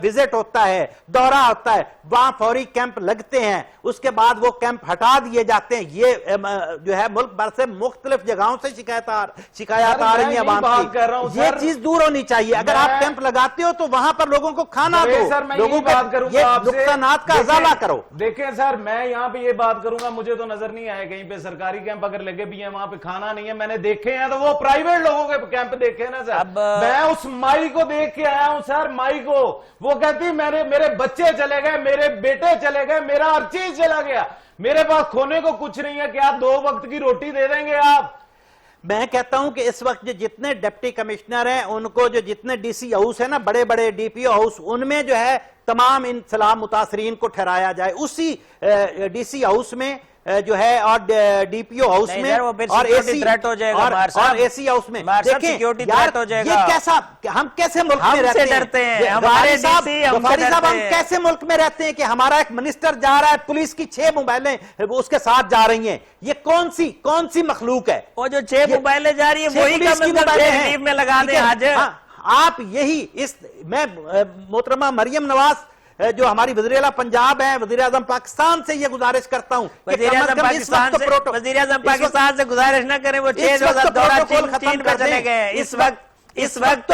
وزٹ ہوتا ہے, دورہ ہوتا ہے, وہاں فوری کیمپ لگتے ہیں, اس کے بعد وہ کیمپ ہٹا دیے جاتے ہیں. یہ جو ہے ملک بھر سے مختلف جگہوں سے شکایات آ رہی ہیں عوام کی. یہ چیز دور ہونی چاہیے. اگر آپ کیمپ لگاتے ہو تو وہاں پر لوگوں کو کھانا دو, لوگوں کو یہ نقصانات کا ازالہ کرو. دیکھیں سر میں یہاں پہ یہ بات کروں گا, مجھے تو نظر نہیں آئے کہیں پہ سرکاری کیمپ اگر لگے بھی ہیں وہاں پہ کھانا نہیں ہے. میں نے دیکھے ہیں تو وہ پرائیویٹ لوگوں کے کیمپ دیکھے نا سر. میں اس مائی کو دیکھ کے آیا ہوں سر, مائی کو, وہ کہتی میرے بچے چلے گئے, میرے بیٹے چلے گئے, میرا ہر چیز چلا گیا, میرے پاس کھونے کو کچھ نہیں ہے. کیا 2 وقت کی روٹی دے دیں گے آپ؟ میں کہتا ہوں کہ اس وقت جو جتنے ڈپٹی کمشنر ہیں ان کو, جو جتنے ڈی سی ہاؤس ہیں نا, بڑے بڑے ڈی پی او ہاؤس, ان میں جو ہے تمام ان سیلاب متاثرین کو ٹھہرایا جائے. اسی ڈی سی ہاؤس میں جو ہے اور ڈی پی او ہاؤس میں اور اے سی ہاؤس میں. دیکھیں یہ کیسا, ہم کیسے ملک میں رہتے ہیں, غفاری صاحب ہم کیسے ملک میں رہتے ہیں کہ ہمارا ایک منسٹر جا رہا ہے, پولیس کی 6 موبائلیں اس کے ساتھ جا رہی ہیں. یہ کون سی مخلوق ہے؟ وہ جو 6 موبائلیں جا رہی ہیں وہی کا میں لگا دیں آج. آپ یہی میں محترمہ مریم نواز جو ہماری وزیر اعلیٰ پنجاب ہیں, وزیر اعظم پاکستان سے یہ گزارش کرتا ہوں وزیر اعظم پاکستان سے گزارش نہ کریں, وہ 6 روزہ دورہ چین پہ چلے گئے. اس وقت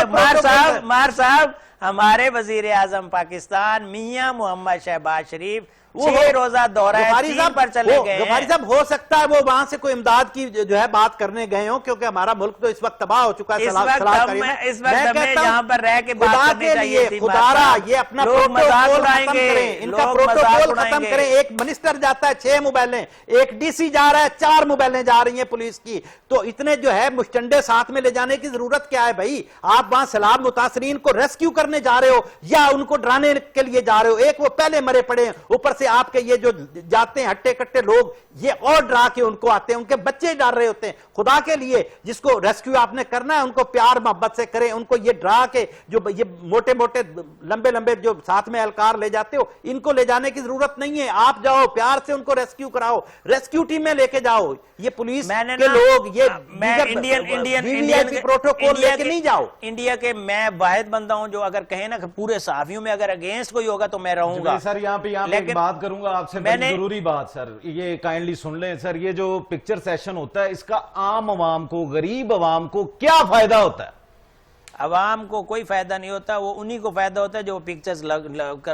مار صاحب ہمارے وزیر اعظم پاکستان میاں محمد شہباز شریف 6 روزہ دورہ چین پر چلے گئے. غفاری صاحب ہو سکتا ہے وہ وہاں سے کوئی امداد کی جو ہے بات کرنے گئے ہوں, کیونکہ ہمارا ملک تو اس وقت تباہ ہو چکا ہے. اس وقت ہمیں یہاں پر رہ کے بات کرنی چاہیے تھی. خدارا یہ اپنا پروٹوکول ختم کریں, ان کا پروٹوکول ختم کریں. ایک منسٹر جاتا ہے 6 موبائلیں, ایک ڈی سی جا رہا ہے 4 موبائلیں جا رہی ہیں پولیس کی. تو اتنے جو ہے مشٹنڈے ساتھ میں لے جانے کی ضرورت کیا ہے بھائی؟ آپ وہاں سیلاب متاثرین کو ریسکیو کرنے جا رہے ہو یا ان کو ڈرانے کے لیے جا رہے ہو؟ ایک وہ پہلے مرے پڑے ہیں, اوپر سے آپ کے یہ جو جاتے ہیں ہٹے کٹے لوگ, یہ اور ڈرا کے ان کو آتے ہیں, ان کے بچے ڈر رہے ہوتے ہیں. خدا کے لیے جس کو ریسکیو آپ نے کرنا ہے ان کو پیار محبت سے کریں, ان کو یہ ڈرا کے جو یہ موٹے موٹے لمبے جو ساتھ میں اہلکار لے جاتے ہو ان کو لے جانے کی ضرورت نہیں ہے. آپ جاؤ پیار سے ان کو ریسکیو کراؤ, ریسکیو ٹیم میں لے کے جاؤ. یہ پولیس کے لوگ یہ پروٹوکول لے کے نہیں جاؤ. انڈیا کے میں واحد بندہ ہوں جو اگر کہیں نا کہ پورے صحافیوں میں اگر اگینسٹ کوئی ہوگا تو میں رہوں گا. سر یہاں پہ بات کروں گا آپ سے, ضروری بات سر, یہ کائنڈلی سن لیں سر. یہ جو پکچر سیشن ہوتا ہے اس کا عام عوام کو, غریب عوام کو کیا فائدہ ہوتا ہے؟ عوام کو کوئی فائدہ نہیں ہوتا, وہ انہی کو فائدہ ہوتا ہے جو پکچرز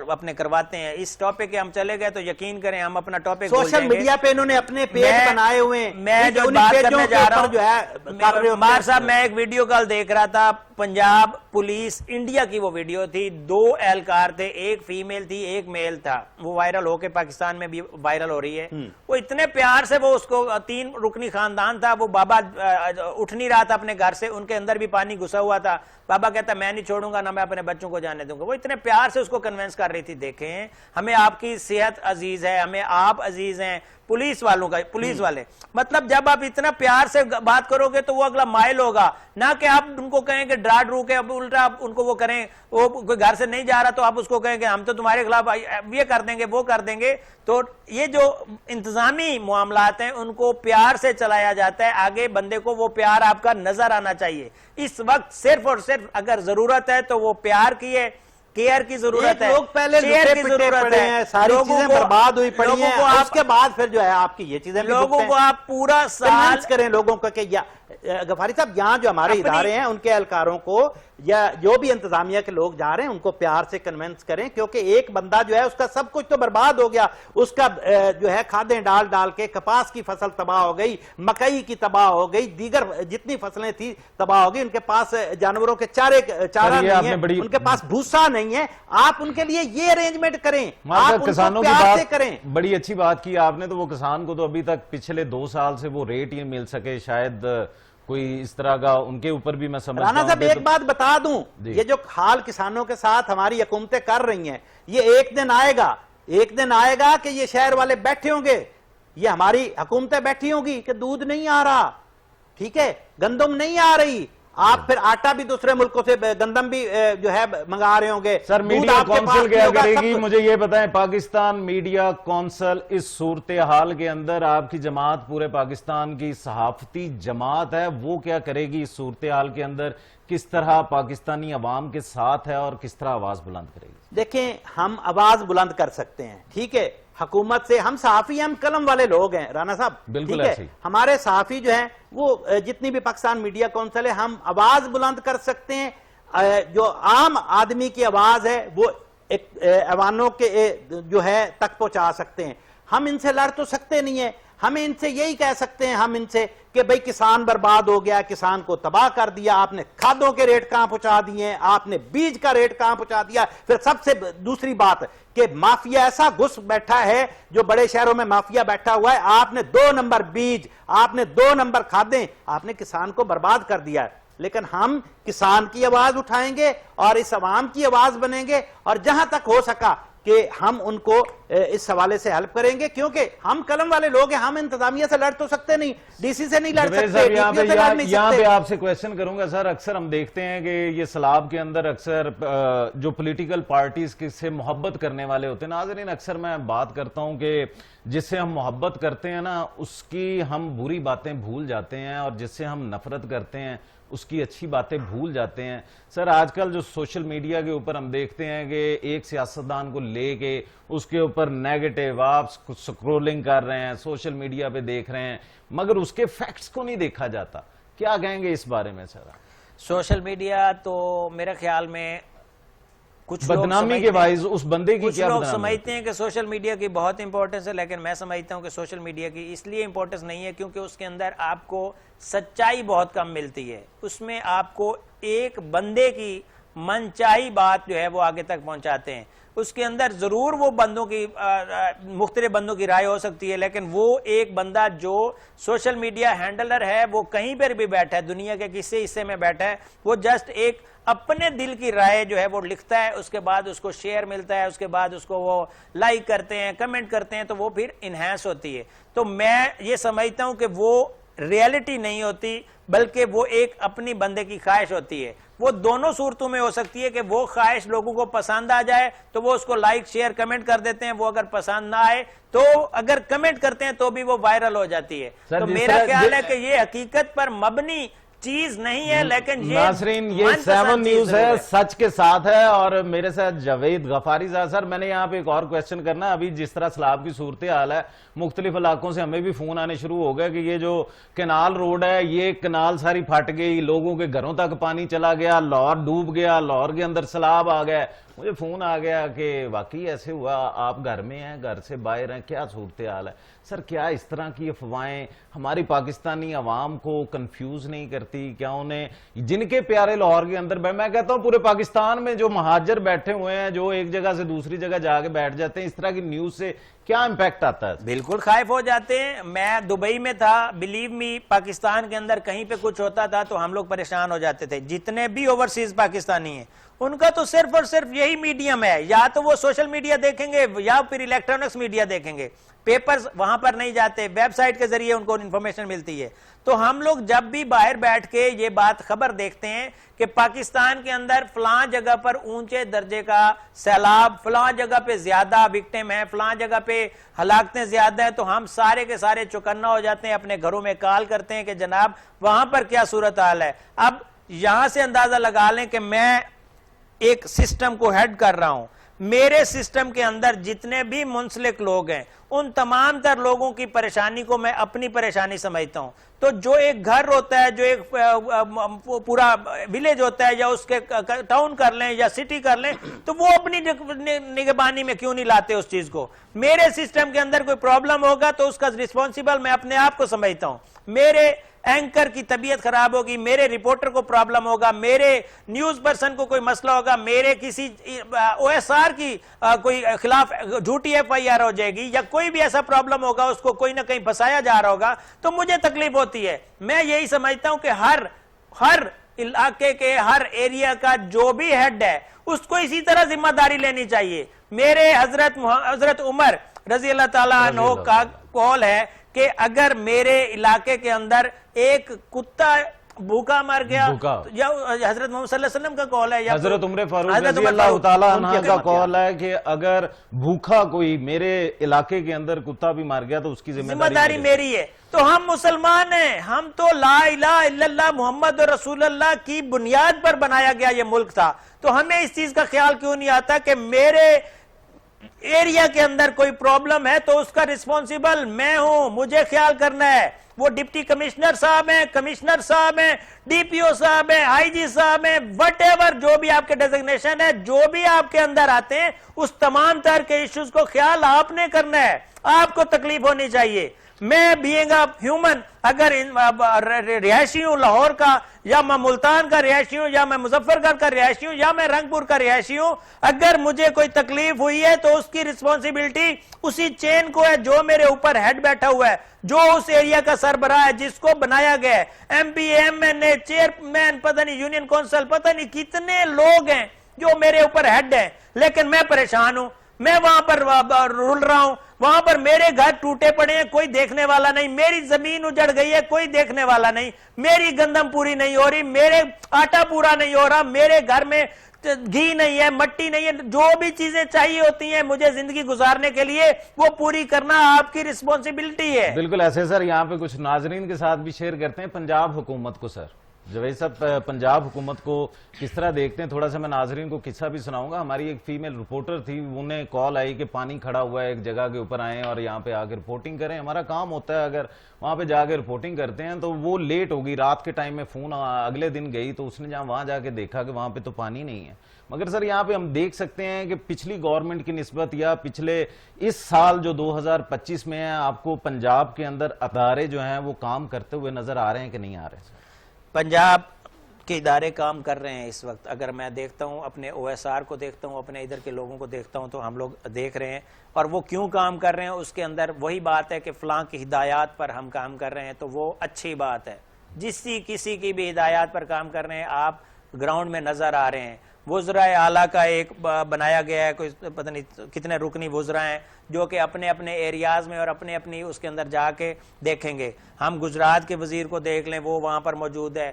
اپنے کرواتے ہیں. اس ٹاپک کے ہم چلے گئے تو یقین کریں ہم اپنا ٹاپک سوشل میڈیا پہ انہوں نے اپنے پیج بنائے ہوئے ہیں. میں جو بات کرنے جا رہا ہوں مار صاحب, میں ایک ویڈیو کال دیکھ رہا تھا, پنجاب پولیس انڈیا کی وہ ویڈیو تھی. 2 اہلکار تھے, ایک فیمیل تھی ایک میل تھا. وہ وائرل ہو کے پاکستان میں بھی وائرل ہو رہی ہے. وہ اتنے پیار سے, وہ اس کو 3 رکنی خاندان تھا, وہ بابا اٹھ نہیں رہا تھا اپنے گھر سے, ان کے اندر بھی پانی گھسا ہوا تھا. بابا کہتا میں نہیں چھوڑوں گا, نہ میں اپنے بچوں کو جانے دوں گا. وہ اتنے پیار سے اس کو کنونس کر رہی تھی. دیکھیں ہمیں آپ کی صحت عزیز ہے, ہمیں آپ عزیز ہیں, پولیس والوں کا, پولیس والے مطلب جب آپ اتنا پیار سے بات کرو گے تو وہ اگلا مائل ہوگا, نہ کہ آپ ان کو کہیں کہ ڈرا ڈرو کے الٹا آپ ان کو وہ کریں. وہ کوئی گھر سے نہیں جا رہا تو آپ اس کو کہیں کہ ہم تو تمہارے خلاف یہ کر دیں گے وہ کر دیں گے. تو یہ جو انتظامی معاملات ہیں ان کو پیار سے چلایا جاتا ہے. آگے بندے کو وہ پیار آپ کا نظر آنا چاہیے. اس وقت صرف اور صرف اگر ضرورت ہے تو وہ پیار کی ہے کیئر کی ضرورت ہے, لوگ پہلے شیئر کی ضرورت پڑے ہیں, ساری چیزیں برباد ہوئی پڑی ہیں, اس کے بعد پھر جو ہے آپ کی یہ چیزیں لوگوں کو آپ پورا سال کریں لوگوں کو کہ غفاری صاحب یہاں جو ہمارے ادارے ہیں ان کے اہلکاروں کو یا جو بھی انتظامیہ کے لوگ جا رہے ہیں ان کو پیار سے کنونس کریں, کیونکہ ایک بندہ جو ہے اس کا سب کچھ تو برباد ہو گیا, اس کا جو ہے کھادیں ڈال کے کپاس کی فصل تباہ ہو گئی, مکئی کی تباہ ہو گئی, دیگر جتنی فصلیں تھی تباہ ہو گئی, ان کے پاس جانوروں کے چارہ نہیں ہے, ان کے پاس بھوسا نہیں ہے, آپ ان کے لیے یہ ارینجمنٹ کریں, آپ ان کو پیار سے کریں. بڑی اچھی بات کی آپ نے, تو وہ کسان کو تو ابھی تک پچھلے 2 سال سے وہ ریٹ ہی مل سکے, شاید کوئی اس طرح کا ان کے اوپر بھی میں سمجھتا ہوں. رانا صاحب ایک بات بتا دوں, یہ جو حال کسانوں کے ساتھ ہماری حکومتیں کر رہی ہیں, یہ ایک دن آئے گا کہ یہ شہر والے بیٹھے ہوں گے, یہ ہماری حکومتیں بیٹھی ہوں گی کہ دودھ نہیں آ رہا, ٹھیک ہے, گندم نہیں آ رہی, آپ پھر آٹا بھی دوسرے ملکوں سے, گندم بھی جو ہے منگا رہے ہوں گے. سر میڈیا کونسل کیا کرے گی, مجھے یہ بتائیں, پاکستان میڈیا کونسل اس صورتحال کے اندر, آپ کی جماعت پورے پاکستان کی صحافتی جماعت ہے, وہ کیا کرے گی اس صورتحال کے اندر, کس طرح پاکستانی عوام کے ساتھ ہے اور کس طرح آواز بلند کرے گی؟ دیکھیں ہم آواز بلند کر سکتے ہیں, ٹھیک ہے, حکومت سے, ہم صحافی, ہم قلم والے لوگ ہیں رانا صاحب, بالکل ایسے ہمارے صحافی جو ہیں وہ جتنی بھی پاکستان میڈیا کونسل ہے, ہم آواز بلند کر سکتے ہیں, جو عام آدمی کی آواز ہے وہ ایوانوں کے جو ہے تک پہنچا سکتے ہیں. ہم ان سے لڑ تو سکتے نہیں ہیں, ہمیں ان سے یہی کہہ سکتے ہیں ہم ان سے کہ بھئی کسان برباد ہو گیا, کسان کو تباہ کر دیا, آپ نے کھادوں کے ریٹ کہاں پہنچا دیے, آپ نے بیج کا ریٹ کہاں پہنچا دیا. پھر سب سے دوسری بات کہ مافیا ایسا گھس بیٹھا ہے, جو بڑے شہروں میں مافیا بیٹھا ہوا ہے, آپ نے 2 نمبر بیج, آپ نے 2 نمبر کھادیں, آپ نے کسان کو برباد کر دیا ہے. لیکن ہم کسان کی آواز اٹھائیں گے اور اس عوام کی آواز بنیں گے, اور جہاں تک ہو سکا کہ ہم ان کو اس حوالے سے ہیلپ کریں گے, کیونکہ ہم قلم والے لوگ ہیں, ہم انتظامیہ سے لڑ تو سکتے نہیں, ڈی سی سے نہیں لڑ سکتے, یہاں پہ آپ سے کویسچن کروں گا سر. اکثر ہم دیکھتے ہیں کہ یہ سیلاب کے اندر اکثر جو پولیٹیکل پارٹیز سے محبت کرنے والے ہوتے ہیں, ناظرین اکثر میں بات کرتا ہوں کہ جس سے ہم محبت کرتے ہیں نا, اس کی ہم بری باتیں بھول جاتے ہیں, اور جس سے ہم نفرت کرتے ہیں اس کی اچھی باتیں بھول جاتے ہیں. سر آج کل جو سوشل میڈیا کے اوپر ہم دیکھتے ہیں کہ ایک سیاستدان کو لے کے اس کے اوپر نیگیٹو آپ سکرولنگ کر رہے ہیں, سوشل میڈیا پہ دیکھ رہے ہیں, مگر اس کے فیکٹس کو نہیں دیکھا جاتا. کیا کہیں گے اس بارے میں سر؟ سوشل میڈیا تو میرے خیال میں کچھ بدنامی کے باعث اس بندے کی کچھ لوگ سمجھتے ہیں کہ سوشل میڈیا کی بہت امپورٹنس ہے, لیکن میں سمجھتا ہوں کہ سوشل میڈیا کی اس لیے امپورٹنس نہیں ہے کیونکہ اس کے اندر آپ کو سچائی بہت کم ملتی ہے. اس میں آپ کو ایک بندے کی من چاہی بات جو ہے وہ آگے تک پہنچاتے ہیں. اس کے اندر ضرور وہ بندوں کی مختلف بندوں کی رائے ہو سکتی ہے, لیکن وہ ایک بندہ جو سوشل میڈیا ہینڈلر ہے, وہ کہیں پر بھی بیٹھا ہے, دنیا کے کسی حصے میں بیٹھا ہے, وہ جسٹ ایک اپنے دل کی رائے جو ہے وہ لکھتا ہے, اس کے بعد اس کو شیئر ملتا ہے, اس کے بعد اس کو وہ لائک کرتے ہیں, کمنٹ کرتے ہیں, تو وہ پھر انہینس ہوتی ہے. تو میں یہ سمجھتا ہوں کہ وہ ریئلٹی نہیں ہوتی, بلکہ وہ ایک اپنی بندے کی خواہش ہوتی ہے. وہ دونوں صورتوں میں ہو سکتی ہے کہ وہ خواہش لوگوں کو پسند آ جائے تو وہ اس کو لائک شیئر کمنٹ کر دیتے ہیں, وہ اگر پسند نہ آئے تو اگر کمنٹ کرتے ہیں تو بھی وہ وائرل ہو جاتی ہے. تو میرا خیال ہے کہ یہ حقیقت پر مبنی چیز نہیں ہے, لیکن یہ ناظرین یہ 7 نیوز ہے, سچ کے ساتھ ہے, اور میرے ساتھ جاوید غفاری صاحب. سر میں نے یہاں پہ ایک اور کویسچن کرنا, ابھی جس طرح سیلاب کی صورتحال ہے, مختلف علاقوں سے ہمیں بھی فون آنے شروع ہو گئے کہ یہ جو کینال روڈ ہے, یہ کینال ساری پھٹ گئی, لوگوں کے گھروں تک پانی چلا گیا, لاہور ڈوب گیا, لاہور کے اندر سیلاب آ گیا. مجھے فون آ گیا کہ واقعی ایسے ہوا, آپ گھر میں ہیں, گھر سے باہر ہیں, کیا صورتحال ہے؟ سر کیا اس طرح کی افواہیں ہماری پاکستانی عوام کو کنفیوز نہیں کرتی؟ کیا انہیں, جن کے پیارے لاہور کے اندر, میں کہتا ہوں پورے پاکستان میں جو مہاجر بیٹھے ہوئے ہیں, جو ایک جگہ سے دوسری جگہ جا کے بیٹھ جاتے ہیں, اس طرح کی نیوز سے کیا امپیکٹ آتا ہے؟ بالکل خائف ہو جاتے ہیں. میں دبئی میں تھا, بلیو می, پاکستان کے اندر کہیں پہ کچھ ہوتا تھا تو ہم لوگ پریشان ہو جاتے تھے. جتنے بھی اوورسیز پاکستانی ہیں ان کا تو صرف اور صرف یہی میڈیم ہے, یا تو وہ سوشل میڈیا دیکھیں گے یا پھر الیکٹرانکس میڈیا دیکھیں گے. پیپرز وہاں پر نہیں جاتے, ویب سائٹ کے ذریعے ان کو انفارمیشن ملتی ہے. تو ہم لوگ جب بھی باہر بیٹھ کے یہ بات خبر دیکھتے ہیں کہ پاکستان کے اندر فلاں جگہ پر اونچے درجے کا سیلاب, فلاں جگہ پہ زیادہ وکٹم ہے, فلاں جگہ پہ ہلاکتیں زیادہ ہیں, تو ہم سارے کے سارے چوکنا ہو جاتے ہیں, اپنے گھروں میں کال کرتے ہیں کہ جناب وہاں پر کیا صورتحال ہے. اب یہاں سے اندازہ لگا لیں کہ میں ایک سسٹم کو ہیڈ کر رہا ہوں. میرے سسٹم کے اندر جتنے بھی منسلک لوگ ہیں ان تمام تر لوگوں کی پریشانی کو میں اپنی پریشانی سمجھتا ہوں. تو جو ایک گھر ہوتا ہے, جو ایک پورا ولیج ہوتا ہے, یا اس کے ٹاؤن کر لیں یا سٹی کر لیں, تو وہ اپنی نگہبانی میں کیوں نہیں لاتے اس چیز کو؟ میرے سسٹم کے اندر کوئی پرابلم ہوگا تو اس کا ریسپانسیبل میں اپنے آپ کو سمجھتا ہوں. میرے اینکر کی طبیعت خراب ہوگی, میرے رپورٹر کو پرابلم ہوگا, میرے نیوز پرسن کو کوئی مسئلہ ہوگا, میرے کسی او ایس آر کی کوئی خلاف جھوٹی ایف آئی آر ہو جائے گی, یا کوئی بھی ایسا پرابلم ہوگا, اس کو کوئی نہ کہیں پھنسایا جا رہا ہوگا, تو مجھے تکلیف ہوتی ہے. میں یہی سمجھتا ہوں کہ ہر علاقے کے ہر ایریا کا جو بھی ہیڈ ہے اس کو اسی طرح ذمہ داری لینی چاہیے. میرے حضرت عمر رضی اللہ تعالیٰ عنہ کا قول ہے کہ اگر میرے علاقے کے اندر ایک کتا بھوکا مر گیا, یا حضرت محمد صلی اللہ علیہ وسلم کا قول ہے, یا حضرت عمر فاروق رضی اللہ تعالیٰ عنہ کا قول ہے کہ اگر بھوکا کوئی میرے علاقے کے اندر کتا بھی مار گیا تو اس کی ذمہ داری میری ہے. تو ہم مسلمان ہیں, ہم تو لا الہ الا اللہ محمد رسول اللہ کی بنیاد پر بنایا گیا یہ ملک تھا. تو ہمیں اس چیز کا خیال کیوں نہیں آتا کہ میرے ایریا کے اندر کوئی پرابلم ہے تو اس کا ریسپانسیبل میں ہوں, مجھے خیال کرنا ہے. وہ ڈپٹی کمشنر صاحب ہیں, کمشنر صاحب ہیں, ڈی پی او صاحب ہیں, آئی جی صاحب ہیں, وٹ ایور جو بھی آپ کے ڈیزگنیشن ہے, جو بھی آپ کے اندر آتے ہیں, اس تمام تر کے ایشوز کو خیال آپ نے کرنا ہے. آپ کو تکلیف ہونی چاہیے. میں بینگ اے ہیومن اگر رہائشی ہوں لاہور کا, یا میں ملتان کا رہائشی ہوں, یا میں مظفر گڑھ کا رہائشی ہوں, یا میں رنگ پور کا رہائشی ہوں, اگر مجھے کوئی تکلیف ہوئی ہے تو اس کی رسپانسیبلٹی اسی چین کو ہے جو میرے اوپر ہیڈ بیٹھا ہوا ہے, جو اس ایریا کا سربراہ ہے, جس کو بنایا گیا ہے. ایم پی ایم این اے چیئرمین, پتہ نہیں یونین کونسل, پتہ نہیں کتنے لوگ ہیں جو میرے اوپر ہیڈ ہیں, لیکن میں پریشان ہوں. میں وہاں پر رول رہا ہوں, وہاں پر میرے گھر ٹوٹے پڑے ہیں, کوئی دیکھنے والا نہیں. میری زمین اجڑ گئی ہے, کوئی دیکھنے والا نہیں. میری گندم پوری نہیں ہو رہی, میرے آٹا پورا نہیں ہو رہا, میرے گھر میں گھی نہیں ہے, مٹی نہیں ہے. جو بھی چیزیں چاہیے ہوتی ہیں مجھے زندگی گزارنے کے لیے, وہ پوری کرنا آپ کی رسپانسیبلٹی ہے. بالکل ایسے سر, یہاں پہ کچھ ناظرین کے ساتھ بھی شیئر کرتے ہیں پنجاب حکومت کو. سر جوید صاحب, پنجاب حکومت کو کس طرح دیکھتے ہیں؟ تھوڑا سا میں ناظرین کو قصہ بھی سناؤں گا. ہماری ایک فیمیل رپورٹر تھی, انہیں کال آئی کہ پانی کھڑا ہوا ہے ایک جگہ کے اوپر, آئیں اور یہاں پہ آ کے رپورٹنگ کریں. ہمارا کام ہوتا ہے اگر وہاں پہ جا کے رپورٹنگ کرتے ہیں تو وہ لیٹ ہوگی, رات کے ٹائم میں فون اگلے دن گئی تو اس نے وہاں جا کے دیکھا کہ وہاں پہ تو پانی نہیں ہے. مگر سر یہاں پہ ہم دیکھ سکتے ہیں کہ پچھلی گورنمنٹ کی نسبت یا پچھلے اس سال جو 2025 میں ہے, آپ کو پنجاب کے اندر ادارے جو ہیں وہ کام کرتے ہوئے نظر آ رہے ہیں کہ نہیں آ رہے؟ پنجاب کے ادارے کام کر رہے ہیں اس وقت. اگر میں دیکھتا ہوں, اپنے او ایس آر کو دیکھتا ہوں, اپنے ادھر کے لوگوں کو دیکھتا ہوں, تو ہم لوگ دیکھ رہے ہیں. اور وہ کیوں کام کر رہے ہیں, اس کے اندر وہی بات ہے کہ فلاں کی ہدایات پر ہم کام کر رہے ہیں, تو وہ اچھی بات ہے. کسی کی بھی ہدایات پر کام کر رہے ہیں, آپ گراؤنڈ میں نظر آ رہے ہیں. وزرائے اعلیٰ کا ایک بنایا گیا ہے, کوئی پتہ نہیں کتنے رکنی وزراء ہیں جو کہ اپنے اپنے ایریاز میں اور اپنے اپنی اس کے اندر جا کے دیکھیں گے. ہم گجرات کے وزیر کو دیکھ لیں, وہ وہاں پر موجود ہے.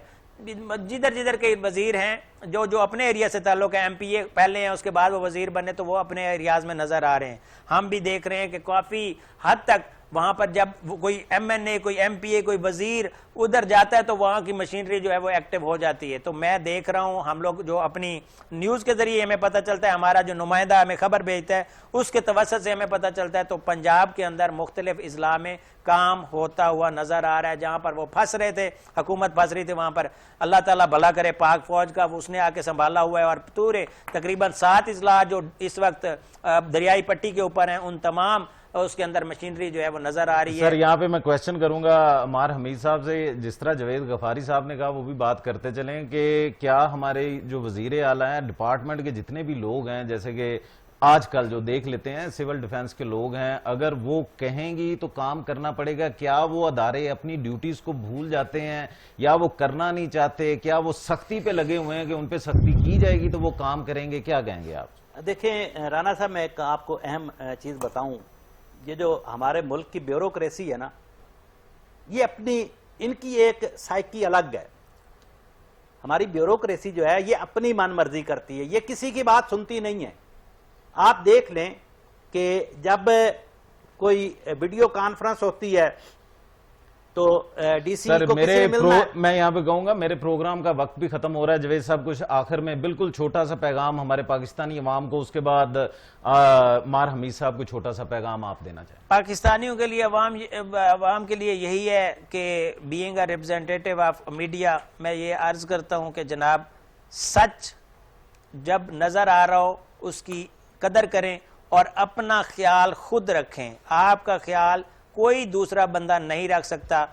جدھر کے وزیر ہیں جو اپنے ایریا سے تعلق ہے, ایم پی اے پہلے ہیں, اس کے بعد وہ وزیر بنے, تو وہ اپنے ایریاز میں نظر آ رہے ہیں. ہم بھی دیکھ رہے ہیں کہ کافی حد تک وہاں پر جب کوئی ایم این اے, کوئی ایم پی اے, کوئی وزیر ادھر جاتا ہے تو وہاں کی مشینری جو ہے وہ ایکٹیو ہو جاتی ہے. تو میں دیکھ رہا ہوں, ہم لوگ جو اپنی نیوز کے ذریعے ہمیں پتہ چلتا ہے, ہمارا جو نمائندہ ہمیں خبر بھیجتا ہے اس کے توسط سے ہمیں پتہ چلتا ہے, تو پنجاب کے اندر مختلف اضلاع میں کام ہوتا ہوا نظر آ رہا ہے. جہاں پر وہ پھنس رہے تھے, حکومت پھنس رہی تھی, وہاں پر اللہ تعالیٰ بھلا کرے پاک فوج کا, اس نے آ کے سنبھالا ہوا ہے. اور پورے تقریباً 7 اضلاع جو اس وقت دریائی پٹی کے اوپر ہیں, ان تمام اس کے اندر مشینری جو ہے وہ نظر آ رہی ہے. سر یہاں پہ میں کویسچن کروں گا عمار حمید صاحب سے, جس طرح جوید غفاری صاحب نے کہا وہ بھی بات کرتے چلیں کہ کیا ہمارے جو وزیر اعلیٰ ہیں, ڈپارٹمنٹ کے جتنے بھی لوگ ہیں, جیسے کہ آج کل جو دیکھ لیتے ہیں سول ڈیفنس کے لوگ ہیں, اگر وہ کہیں گی تو کام کرنا پڑے گا, کیا وہ ادارے اپنی ڈیوٹیز کو بھول جاتے ہیں یا وہ کرنا نہیں چاہتے؟ کیا وہ سختی پہ لگے ہوئے ہیں کہ ان پہ سختی کی جائے گی تو وہ کام کریں گے؟ کیا کہیں گے آپ؟ دیکھیں رانا صاحب, میں ایک آپ کو اہم چیز بتاؤں. یہ جو ہمارے ملک کی بیوروکریسی ہے نا, یہ اپنی ان کی ایک سائیکی الگ ہے. ہماری بیوروکریسی جو ہے یہ اپنی من مرضی کرتی ہے, یہ کسی کی بات سنتی نہیں ہے. آپ دیکھ لیں کہ جب کوئی ویڈیو کانفرنس ہوتی ہے تو ڈی سی سر کو کسی نے ملنا ہے۔ میں یہاں پہ کہوں گا میرے پروگرام کا وقت بھی ختم ہو رہا ہے جوید صاحب، کچھ آخر میں بالکل چھوٹا سا پیغام ہمارے پاکستانی عوام کو، اس کے بعد مار حمید صاحب کو چھوٹا سا پیغام آپ دینا چاہیں۔ پاکستانیوں کے لیے، عوام کے لیے یہی ہے کہ بینگ اے ریپرزینٹیٹیو آف میڈیا، میں یہ عرض کرتا ہوں کہ جناب سچ جب نظر آ رہا ہو اس کی قدر کریں اور اپنا خیال خود رکھیں۔ آپ کا خیال کوئی دوسرا بندہ نہیں رکھ سکتا۔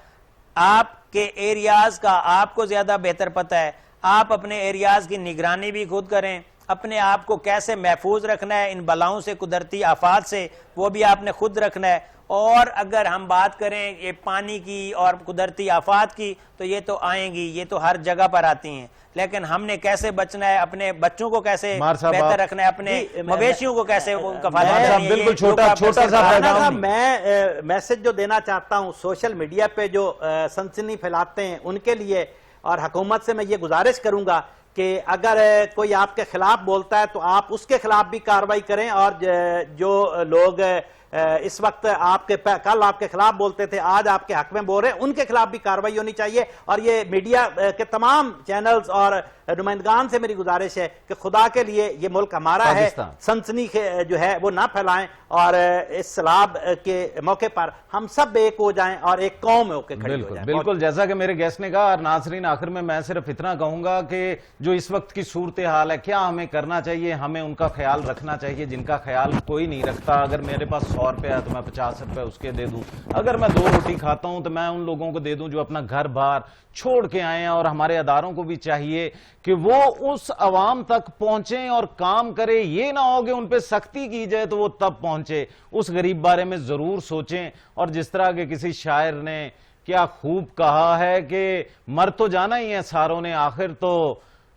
آپ کے ایریاز کا آپ کو زیادہ بہتر پتہ ہے، آپ اپنے ایریاز کی نگرانی بھی خود کریں، اپنے آپ کو کیسے محفوظ رکھنا ہے ان بلاؤں سے، قدرتی آفات سے، وہ بھی آپ نے خود رکھنا ہے۔ اور اگر ہم بات کریں یہ پانی کی اور قدرتی آفات کی تو یہ تو آئیں گی، یہ تو ہر جگہ پر آتی ہیں، لیکن ہم نے کیسے بچنا ہے، اپنے بچوں کو کیسے بہتر رکھنا ہے، اپنے مویشیوں کو کیسے ان کا بالکل چھوٹا سا پیغام میں میسج جو دینا چاہتا ہوں سوشل میڈیا پہ جو سنسنی پھیلاتے ہیں ان کے لیے، اور حکومت سے میں یہ گزارش کروں گا کہ اگر کوئی آپ کے خلاف بولتا ہے تو آپ اس کے خلاف بھی کارروائی کریں، اور جو لوگ اس وقت کل آپ کے خلاف بولتے تھے، آج آپ کے حق میں بول رہے ہیں، ان کے خلاف بھی کارروائی ہونی چاہیے۔ اور یہ میڈیا کے تمام چینلز اور نمائندگان سے میری گزارش ہے کہ خدا کے لیے یہ ملک ہمارا ہے، سنسنی جو ہے وہ نہ پھیلائیں، اور اس سیلاب کے موقع پر ہم سب ایک ہو جائیں اور ایک قوم ہو کے کھڑی ہو جائیں۔ بالکل جیسا کہ میرے گیسٹ نے کہا، اور ناظرین آخر میں صرف اتنا کہوں گا کہ جو اس وقت کی صورتحال ہے، کیا ہمیں کرنا چاہیے؟ ہمیں ان کا خیال رکھنا چاہیے جن کا خیال کوئی نہیں رکھتا۔ اگر میرے پاس 100 روپے ہے تو میں 50 روپے اس کے دے دوں، اگر میں 2 روٹی کھاتا ہوں تو میں ان لوگوں کو دے دوں جو اپنا گھر بار چھوڑ کے آئے ہیں۔ اور ہمارے اداروں کو بھی چاہیے کہ وہ اس عوام تک پہنچیں اور کام کرے، یہ نہ ہو کہ ان پہ سختی کی جائے تو وہ تب پہنچے۔ اس غریب بارے میں ضرور سوچیں، اور جس طرح کے کسی شاعر نے کیا خوب کہا ہے کہ مر تو جانا ہی ہے ساروں نے، آخر تو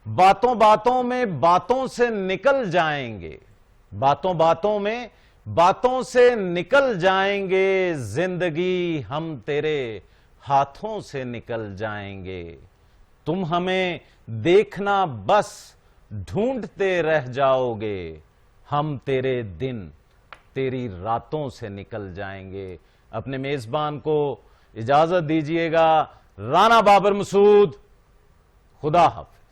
باتوں باتوں میں باتوں سے نکل جائیں گے، باتوں باتوں میں باتوں سے نکل جائیں گے، زندگی ہم تیرے ہاتھوں سے نکل جائیں گے، تم ہمیں دیکھنا بس ڈھونڈتے رہ جاؤ گے، ہم تیرے دن تیری راتوں سے نکل جائیں گے۔ اپنے میزبان کو اجازت دیجئے گا، رانا بابر مسعود، خدا حافظ۔